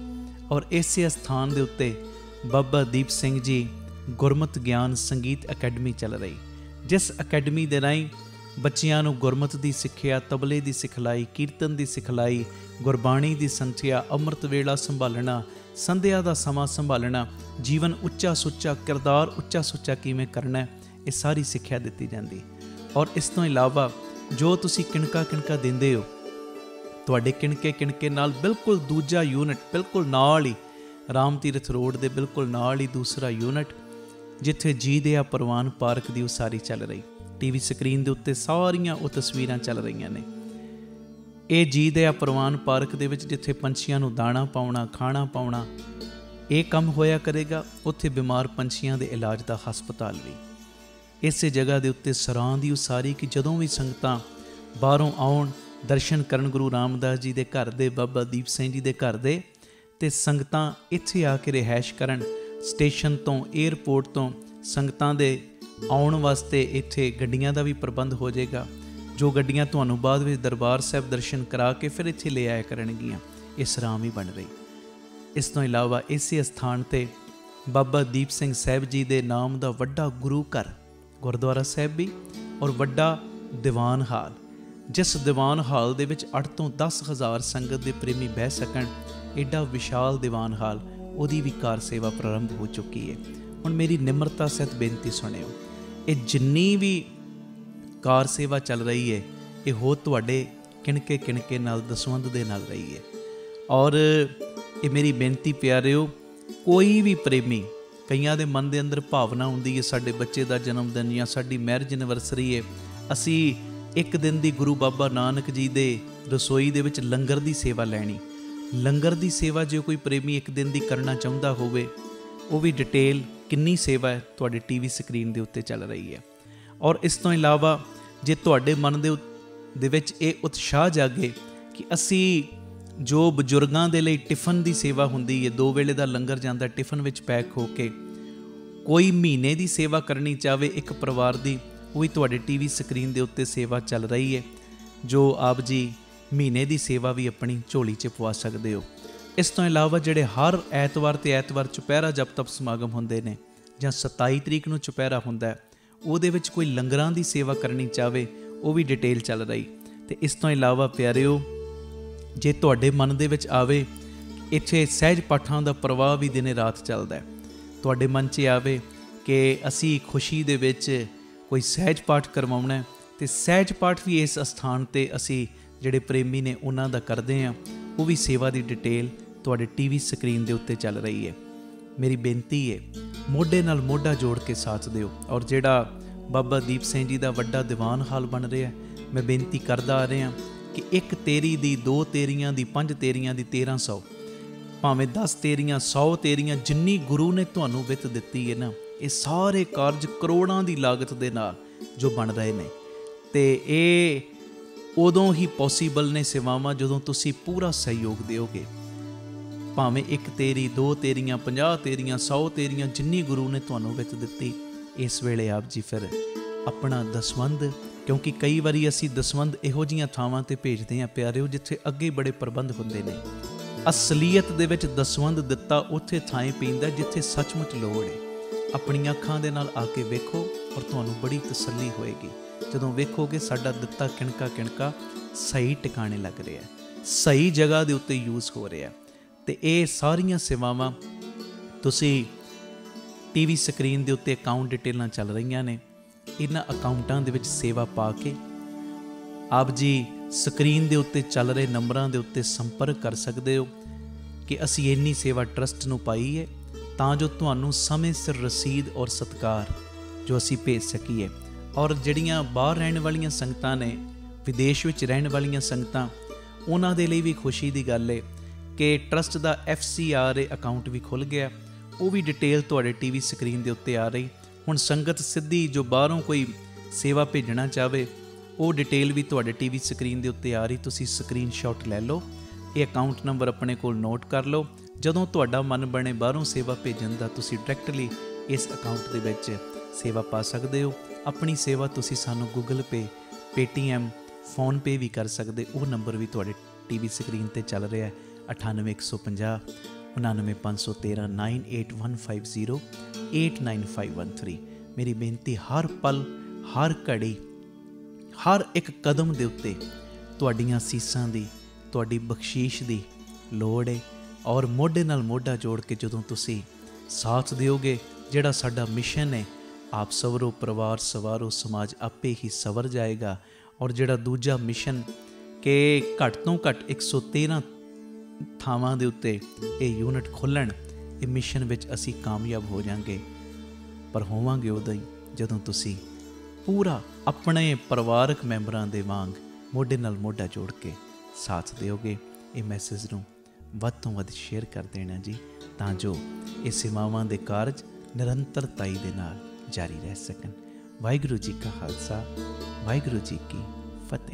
ਔਰ ਇਸੇ ਸਥਾਨ ਦੇ ਉੱਤੇ ਬਾਬਾ ਦੀਪ ਸਿੰਘ ਜੀ ਗੁਰਮਤਿ ਗਿਆਨ ਸੰਗੀਤ ਅਕੈਡਮੀ ਚੱਲ ਰਹੀ, ਜਿਸ ਅਕੈਡਮੀ ਦੇ ਰਾਹੀਂ ਬੱਚਿਆਂ ਨੂੰ ਗੁਰਮਤਿ ਦੀ ਸਿੱਖਿਆ, ਤਬਲੇ ਦੀ ਸਿਖਲਾਈ, ਕੀਰਤਨ ਦੀ ਸਿਖਲਾਈ, ਗੁਰਬਾਣੀ ਦੀ ਸੰਥਿਆ, ਅੰਮ੍ਰਿਤ ਵੇਲਾ ਸੰਭਾਲਣਾ, ਸੰਧਿਆ ਦਾ ਸਮਾਂ ਸੰਭਾਲਣਾ, ਜੀਵਨ ਉੱਚਾ ਸੁੱਚਾ, ਕਿਰਦਾਰ ਉੱਚਾ ਸੁੱਚਾ ਕਿਵੇਂ ਕਰਨਾ, ਇਹ ਸਾਰੀ ਸਿੱਖਿਆ ਦਿੱਤੀ ਜਾਂਦੀ। ਔਰ ਇਸ ਤੋਂ ਇਲਾਵਾ ਜੋ ਤੁਸੀਂ ਕਿਣਕਾ ਦਿੰਦੇ ਹੋ, ਤੁਹਾਡੇ ਕਿਣਕੇ ਨਾਲ ਬਿਲਕੁਲ ਦੂਜਾ ਯੂਨਿਟ, ਬਿਲਕੁਲ ਨਾਲ ਹੀ ਰਾਮ ਤੀਰਥ ਰੋਡ ਦੇ ਬਿਲਕੁਲ ਨਾਲ ਹੀ ਦੂਸਰਾ ਯੂਨਿਟ, ਜਿੱਥੇ ਜੀ ਦਿਆ ਪ੍ਰਵਾਨ ਪਾਰਕ ਦੀ ਉਸਾਰੀ ਚੱਲ ਰਹੀ। TV ਸਕਰੀਨ ਦੇ ਉੱਤੇ ਸਾਰੀਆਂ ਉਹ ਤਸਵੀਰਾਂ ਚੱਲ ਰਹੀਆਂ ਨੇ। ਇਹ ਜੀ ਦਿਆ ਪ੍ਰਵਾਨ ਪਾਰਕ ਦੇ ਵਿੱਚ ਜਿੱਥੇ ਪੰਛੀਆਂ ਨੂੰ ਦਾਣਾ ਪਾਉਣਾ, ਖਾਣਾ ਪਾਉਣਾ, ਇਹ ਕੰਮ ਹੋਇਆ ਕਰੇਗਾ। ਉੱਥੇ ਬਿਮਾਰ ਪੰਛੀਆਂ ਦੇ ਇਲਾਜ ਦਾ ਹਸਪਤਾਲ ਵੀ ਇਸੇ ਜਗ੍ਹਾ ਦੇ ਉੱਤੇ ਸਰਾਂ ਦੀ ਉਸਾਰੀ, ਕਿ ਜਦੋਂ ਵੀ ਸੰਗਤਾਂ ਬਾਹਰੋਂ ਆਉਣ ਦਰਸ਼ਨ ਕਰਨ ਗੁਰੂ ਰਾਮਦਾਸ ਜੀ ਦੇ ਘਰ ਦੇ, ਬਾਬਾ ਦੀਪ ਸਿੰਘ ਜੀ ਦੇ ਘਰ ਦੇ, ਤੇ ਸੰਗਤਾਂ ਇੱਥੇ ਆ ਕੇ ਰਿਹਾਇਸ਼ ਕਰਨ, ਸਟੇਸ਼ਨ ਤੋਂ ਏਅਰਪੋਰਟ ਤੋਂ ਸੰਗਤਾਂ ਦੇ ਆਉਣ ਵਾਸਤੇ ਇੱਥੇ ਗੱਡੀਆਂ ਦਾ ਵੀ ਪ੍ਰਬੰਧ ਹੋ ਜਾਏਗਾ, ਜੋ ਗੱਡੀਆਂ ਤੁਹਾਨੂੰ ਬਾਅਦ ਵਿੱਚ ਦਰਬਾਰ ਸਾਹਿਬ ਦਰਸ਼ਨ ਕਰਾ ਕੇ ਫਿਰ ਇੱਥੇ ਲੈ ਆਇਆ ਕਰਨਗੀਆਂ। ਇਹ ਸਰਾਂ ਵੀ ਬਣ ਰਹੀ। ਇਸ ਤੋਂ ਇਲਾਵਾ ਇਸੇ ਸਥਾਨ 'ਤੇ ਬਾਬਾ ਦੀਪ ਸਿੰਘ ਸਾਹਿਬ ਜੀ ਦੇ ਨਾਮ ਦਾ ਵੱਡਾ ਗੁਰੂ ਘਰ ਗੁਰਦੁਆਰਾ ਸਾਹਿਬ ਵੀ ਔਰ ਵੱਡਾ ਦੀਵਾਨ ਹਾਲ, ਜਿਸ ਦੀਵਾਨ ਹਾਲ ਦੇ ਵਿੱਚ 8 ਤੋਂ 10 ਹਜ਼ਾਰ ਸੰਗਤ ਦੇ ਪ੍ਰੇਮੀ ਬਹਿ ਸਕਣ, ਐਡਾ ਵਿਸ਼ਾਲ ਦੀਵਾਨ ਹਾਲ, ਉਹਦੀ ਵੀ ਕਾਰ ਸੇਵਾ ਪ੍ਰਾਰੰਭ ਹੋ ਚੁੱਕੀ ਹੈ। ਹੁਣ ਮੇਰੀ ਨਿਮਰਤਾ ਸਹਿਤ ਬੇਨਤੀ ਸੁਣਿਓ, ਇਹ ਜਿੰਨੀ ਵੀ ਕਾਰ ਸੇਵਾ ਚੱਲ ਰਹੀ ਹੈ ਇਹ ਹੋ ਤੁਹਾਡੇ ਕਿਣਕੇ ਨਾਲ ਦਸਵੰਧ ਦੇ ਨਾਲ ਰਹੀ ਹੈ। ਔਰ ਇਹ ਮੇਰੀ ਬੇਨਤੀ ਪਿਆਰਿਓ, ਕੋਈ ਵੀ ਪ੍ਰੇਮੀ, ਕਈਆਂ ਦੇ ਮਨ ਦੇ ਅੰਦਰ ਭਾਵਨਾ ਹੁੰਦੀ ਹੈ ਸਾਡੇ ਬੱਚੇ ਦਾ ਜਨਮ ਦਿਨ ਜਾਂ ਸਾਡੀ ਮੈਰਿਜ ਐਨਵਰਸਰੀ ਹੈ, ਅਸੀਂ ਇੱਕ ਦਿਨ ਦੀ ਗੁਰੂ ਬਾਬਾ ਨਾਨਕ ਜੀ ਦੇ ਰਸੋਈ ਦੇ ਵਿੱਚ ਲੰਗਰ ਦੀ ਸੇਵਾ ਲੈਣੀ। ਲੰਗਰ ਦੀ ਸੇਵਾ ਜੇ ਕੋਈ ਪ੍ਰੇਮੀ ਇੱਕ ਦਿਨ ਦੀ ਕਰਨਾ ਚਾਹੁੰਦਾ ਹੋਵੇ, ਉਹ ਵੀ ਡਿਟੇਲ ਕਿੰਨੀ ਸੇਵਾ ਹੈ ਤੁਹਾਡੇ ਟੀਵੀ ਸਕਰੀਨ ਦੇ ਉੱਤੇ ਚੱਲ ਰਹੀ ਹੈ। ਔਰ ਇਸ ਤੋਂ ਇਲਾਵਾ ਜੇ ਤੁਹਾਡੇ ਮਨ ਦੇ ਵਿੱਚ ਇਹ ਉਤਸ਼ਾਹ ਜਾਗੇ ਕਿ ਅਸੀਂ ਜੋ ਬਜ਼ੁਰਗਾਂ ਦੇ ਲਈ ਟਿਫਨ ਦੀ ਸੇਵਾ ਹੁੰਦੀ ਹੈ, 2 ਵੇਲੇ ਦਾ ਲੰਗਰ ਜਾਂਦਾ ਟਿਫਨ ਵਿੱਚ ਪੈਕ ਹੋ ਕੇ, ਕੋਈ ਮਹੀਨੇ ਦੀ ਸੇਵਾ ਕਰਨੀ ਚਾਹਵੇ ਇੱਕ ਪਰਿਵਾਰ ਦੀ, ਉਹ ਵੀ ਤੁਹਾਡੇ ਟੀਵੀ ਸਕਰੀਨ ਦੇ ਉੱਤੇ ਸੇਵਾ ਚੱਲ ਰਹੀ ਹੈ, ਜੋ ਆਪ ਜੀ ਮਹੀਨੇ ਦੀ ਸੇਵਾ ਵੀ ਆਪਣੀ ਝੋਲੀ 'ਚ ਪਵਾ ਸਕਦੇ ਹੋ। ਇਸ ਤੋਂ ਇਲਾਵਾ ਜਿਹੜੇ ਹਰ ਐਤਵਾਰ ਤੇ ਐਤਵਾਰ ਚੁਪਹਿਰਾ ਜਪ ਤਪ ਸਮਾਗਮ ਹੁੰਦੇ ਨੇ, ਜਾਂ 27 ਤਰੀਕ ਨੂੰ ਚੁਪਹਿਰਾ ਹੁੰਦਾ ਹੈ, ਉਹਦੇ ਵਿੱਚ ਕੋਈ ਲੰਗਰਾਂ ਦੀ ਸੇਵਾ ਕਰਨੀ ਚਾਹਵੇ, ਉਹ ਵੀ ਡਿਟੇਲ ਚੱਲ ਰਹੀ। ਤੇ ਇਸ ਤੋਂ ਇਲਾਵਾ ਪਿਆਰਿਓ, ਜੇ ਤੁਹਾਡੇ ਮਨ ਦੇ ਵਿੱਚ ਆਵੇ ਇੱਥੇ ਸਹਿਜ ਪਾਠਾਂ ਦਾ ਪ੍ਰਵਾਹ ਵੀ ਦਿਨੇ ਰਾਤ ਚੱਲਦਾ ਹੈ, ਤੁਹਾਡੇ ਮਨ 'ਚ ਆਵੇ ਕਿ ਅਸੀਂ ਖੁਸ਼ੀ ਦੇ ਵਿੱਚ ਕੋਈ ਸਹਿਜ ਪਾਠ ਕਰਵਾਉਣਾ, ਤੇ ਸਹਿਜ ਪਾਠ ਵੀ ਇਸ ਅਸਥਾਨ 'ਤੇ ਅਸੀਂ ਜਿਹੜੇ ਪ੍ਰੇਮੀ ਨੇ ਉਹਨਾਂ ਦਾ ਕਰਦੇ ਹਾਂ, ਉਹ ਵੀ ਸੇਵਾ ਦੀ ਡਿਟੇਲ ਤੁਹਾਡੇ ਟੀਵੀ ਸਕਰੀਨ ਦੇ ਉੱਤੇ ਚੱਲ ਰਹੀ ਹੈ। ਮੇਰੀ ਬੇਨਤੀ ਹੈ, ਮੋਢੇ ਨਾਲ ਮੋਢਾ ਜੋੜ ਕੇ ਸਾਥ ਦਿਓ। ਔਰ ਜਿਹੜਾ ਬਾਬਾ ਦੀਪ ਸਿੰਘ ਜੀ ਦਾ ਵੱਡਾ ਦੀਵਾਨ ਹਾਲ ਬਣ ਰਿਹਾ, ਮੈਂ ਬੇਨਤੀ ਕਰਦਾ ਆ ਰਿਹਾ ਕਿ 1 ਤੇਰੀ ਦੀ, 2 ਤੇਰੀਆਂ ਦੀ, 5 ਤੇਰੀਆਂ ਦੀ, 1300, ਭਾਵੇਂ 10 ਤੇਰੀਆਂ, 100 ਤੇਰੀਆਂ, ਜਿੰਨੀ ਗੁਰੂ ਨੇ ਤੁਹਾਨੂੰ ਵਿੱਤ ਦਿੱਤੀ ਹੈ ਨਾ, ਇਹ ਸਾਰੇ ਕਾਰਜ ਕਰੋੜਾਂ ਦੀ ਲਾਗਤ ਦੇ ਨਾਲ ਜੋ ਬਣ ਰਹੇ ਨੇ, ਤੇ ਇਹ ਉਦੋਂ ਹੀ ਪੋਸੀਬਲ ਨੇ ਸੇਵਾਵਾਂ ਜਦੋਂ ਤੁਸੀਂ ਪੂਰਾ ਸਹਿਯੋਗ ਦਿਓਗੇ। ਭਾਵੇਂ 1 ਤੇਰੀ, 2 ਤੇਰੀਆਂ, 50 ਤੇਰੀਆਂ, 100 ਤੇਰੀਆਂ, ਜਿੰਨੀ ਗੁਰੂ ਨੇ ਤੁਹਾਨੂੰ ਵਿੱਤ ਦਿੱਤੀ, ਇਸ ਵੇਲੇ ਆਪ ਜੀ ਫਿਰ ਆਪਣਾ ਦਸਵੰਧ, ਕਿਉਂਕਿ ਕਈ ਵਾਰੀ ਅਸੀਂ ਦਸਵੰਧ ਇਹੋ ਜਿਹੀਆਂ ਥਾਵਾਂ 'ਤੇ ਭੇਜਦੇ ਹਾਂ ਪਿਆਰਿਓ ਜਿੱਥੇ ਅੱਗੇ ਬੜੇ ਪ੍ਰਬੰਧ ਹੁੰਦੇ ਨੇ। ਅਸਲੀਅਤ ਦੇ ਵਿੱਚ ਦਸਵੰਧ ਦਿੱਤਾ ਉੱਥੇ ਥਾਂ ਪੈਂਦਾ ਜਿੱਥੇ ਸੱਚਮੁੱਚ ਲੋੜ ਹੈ। ਆਪਣੀਆਂ ਅੱਖਾਂ ਦੇ ਨਾਲ ਆ ਕੇ ਵੇਖੋ ਔਰ ਤੁਹਾਨੂੰ ਬੜੀ ਤਸੱਲੀ ਹੋਏਗੀ ਜਦੋਂ ਵੇਖੋਗੇ ਸਾਡਾ ਦਿੱਤਾ ਕਿਣਕਾ ਸਹੀ ਟਿਕਾਣੇ ਲੱਗ ਰਿਹਾ, ਸਹੀ ਜਗ੍ਹਾ ਦੇ ਉੱਤੇ ਯੂਜ਼ ਹੋ ਰਿਹਾ। ਤੇ ਇਹ ਸਾਰੀਆਂ ਸੇਵਾਵਾਂ ਤੁਸੀਂ ਟੀਵੀ ਸਕਰੀਨ ਦੇ ਉੱਤੇ ਅਕਾਊਂਟ ਡਿਟੇਲਾਂ ਚੱਲ ਰਹੀਆਂ ਨੇ, ਇਹਨਾਂ ਅਕਾਊਂਟਾਂ ਦੇ ਵਿੱਚ ਸੇਵਾ ਪਾ ਕੇ ਆਪ ਜੀ ਸਕਰੀਨ ਦੇ ਉੱਤੇ ਚੱਲ ਰਹੇ ਨੰਬਰਾਂ ਦੇ ਉੱਤੇ ਸੰਪਰਕ ਕਰ ਸਕਦੇ ਹੋ ਕਿ ਅਸੀਂ ਇੰਨੀ ਸੇਵਾ ਟਰਸਟ ਨੂੰ ਪਾਈ ਹੈ, ਤਾਂ ਜੋ ਤੁਹਾਨੂੰ ਸਮੇਂ ਸਿਰ ਰਸੀਦ ਔਰ ਸਤਿਕਾਰ ਜੋ ਅਸੀਂ ਭੇਜ ਸਕੀਏ। ਔਰ ਜਿਹੜੀਆਂ ਬਾਹਰ ਰਹਿਣ ਵਾਲੀਆਂ ਸੰਗਤਾਂ ਨੇ, ਵਿਦੇਸ਼ ਵਿੱਚ ਰਹਿਣ ਵਾਲੀਆਂ ਸੰਗਤਾਂ, ਉਹਨਾਂ ਦੇ ਲਈ ਵੀ ਖੁਸ਼ੀ ਦੀ ਗੱਲ ਹੈ ਕਿ ਟਰਸਟ ਦਾ FCRA ਅਕਾਊਂਟ ਵੀ ਖੁੱਲ੍ਹ ਗਿਆ, ਉਹ ਵੀ ਡਿਟੇਲ ਤੁਹਾਡੇ ਟੀਵੀ ਸਕਰੀਨ ਦੇ ਉੱਤੇ ਆ ਰਹੀ। ਹੁਣ ਸੰਗਤ ਸਿੱਧੀ ਜੋ ਬਾਹਰੋਂ ਕੋਈ ਸੇਵਾ ਭੇਜਣਾ ਚਾਹਵੇ, ਉਹ ਡਿਟੇਲ ਵੀ ਤੁਹਾਡੇ ਟੀਵੀ ਸਕਰੀਨ ਦੇ ਉੱਤੇ ਆ ਰਹੀ, ਤੁਸੀਂ ਸਕਰੀਨਸ਼ਾਟ ਲੈ ਲਓ, ਇਹ ਅਕਾਊਂਟ ਨੰਬਰ ਆਪਣੇ ਕੋਲ ਨੋਟ ਕਰ ਲਓ। ਜਦੋਂ ਤੁਹਾਡਾ ਮਨ ਬਣੇ ਬਾਹਰੋਂ ਸੇਵਾ ਭੇਜਣ ਦਾ, ਤੁਸੀਂ ਡਾਇਰੈਕਟਲੀ ਇਸ ਅਕਾਊਂਟ ਦੇ ਵਿੱਚ ਸੇਵਾ ਪਾ ਸਕਦੇ ਹੋ। ਆਪਣੀ ਸੇਵਾ ਤੁਸੀਂ ਸਾਨੂੰ ਗੂਗਲ ਪੇ, ਪੇਟੀਐਮ, ਫੋਨਪੇ ਵੀ ਕਰ ਸਕਦੇ। ਉਹ ਨੰਬਰ ਵੀ ਤੁਹਾਡੇ ਟੀਵੀ ਸਕਰੀਨ 'ਤੇ ਚੱਲ ਰਿਹਾ ਹੈ, 98 150 99 513 98150 89513। ਮੇਰੀ ਬੇਨਤੀ, ਹਰ ਪਲ, ਹਰ ਘੜੀ, ਹਰ ਇੱਕ ਕਦਮ ਦੇ ਉੱਤੇ ਤੁਹਾਡੀਆਂ ਅਸੀਸਾਂ ਦੀ, ਤੁਹਾਡੀ ਬਖਸ਼ੀਸ਼ ਦੀ ਲੋੜ ਹੈ। ਔਰ ਮੋਢੇ ਨਾਲ ਮੋਢਾ ਜੋੜ ਕੇ ਜਦੋਂ ਤੁਸੀਂ ਸਾਥ ਦਿਓਗੇ, ਜਿਹੜਾ ਸਾਡਾ ਮਿਸ਼ਨ ਹੈ, ਆਪ ਸਵਰੋ, ਪਰਿਵਾਰ ਸਵਾਰੋ, ਸਮਾਜ ਆਪੇ ਹੀ ਸਵਰ ਜਾਏਗਾ। ਔਰ ਜਿਹੜਾ ਦੂਜਾ ਮਿਸ਼ਨ ਕਿ ਘੱਟ ਤੋਂ ਘੱਟ 113 ਥਾਵਾਂ ਦੇ ਉੱਤੇ ਇਹ ਯੂਨਿਟ ਖੋਲ੍ਹਣ, ਇਹ ਮਿਸ਼ਨ ਵਿੱਚ ਅਸੀਂ ਕਾਮਯਾਬ ਹੋ ਜਾਵਾਂਗੇ। ਪਰ ਹੋਵਾਂਗੇ ਉਦੋਂ ਹੀ ਜਦੋਂ ਤੁਸੀਂ ਪੂਰਾ ਆਪਣੇ ਪਰਿਵਾਰਕ ਮੈਂਬਰਾਂ ਦੇ ਵਾਂਗ ਮੋਢੇ ਨਾਲ ਮੋਢਾ ਜੋੜ ਕੇ ਸਾਥ ਦਿਓਗੇ। ਇਹ ਮੈਸੇਜ ਨੂੰ ਵੱਧ ਤੋਂ ਵੱਧ ਸ਼ੇਅਰ ਕਰ ਦੇਣਾ ਜੀ, ਤਾਂ ਜੋ ਇਹ ਸੇਵਾਵਾਂ ਦੇ ਕਾਰਜ ਨਿਰੰਤਰਤਾਈ ਦੇ ਨਾਲ ਜਾਰੀ ਰਹਿ ਸਕਣ। ਵਾਹਿਗੁਰੂ ਜੀ ਕਾ ਖਾਲਸਾ, ਵਾਹਿਗੁਰੂ ਜੀ ਕੀ ਫਤਿਹ।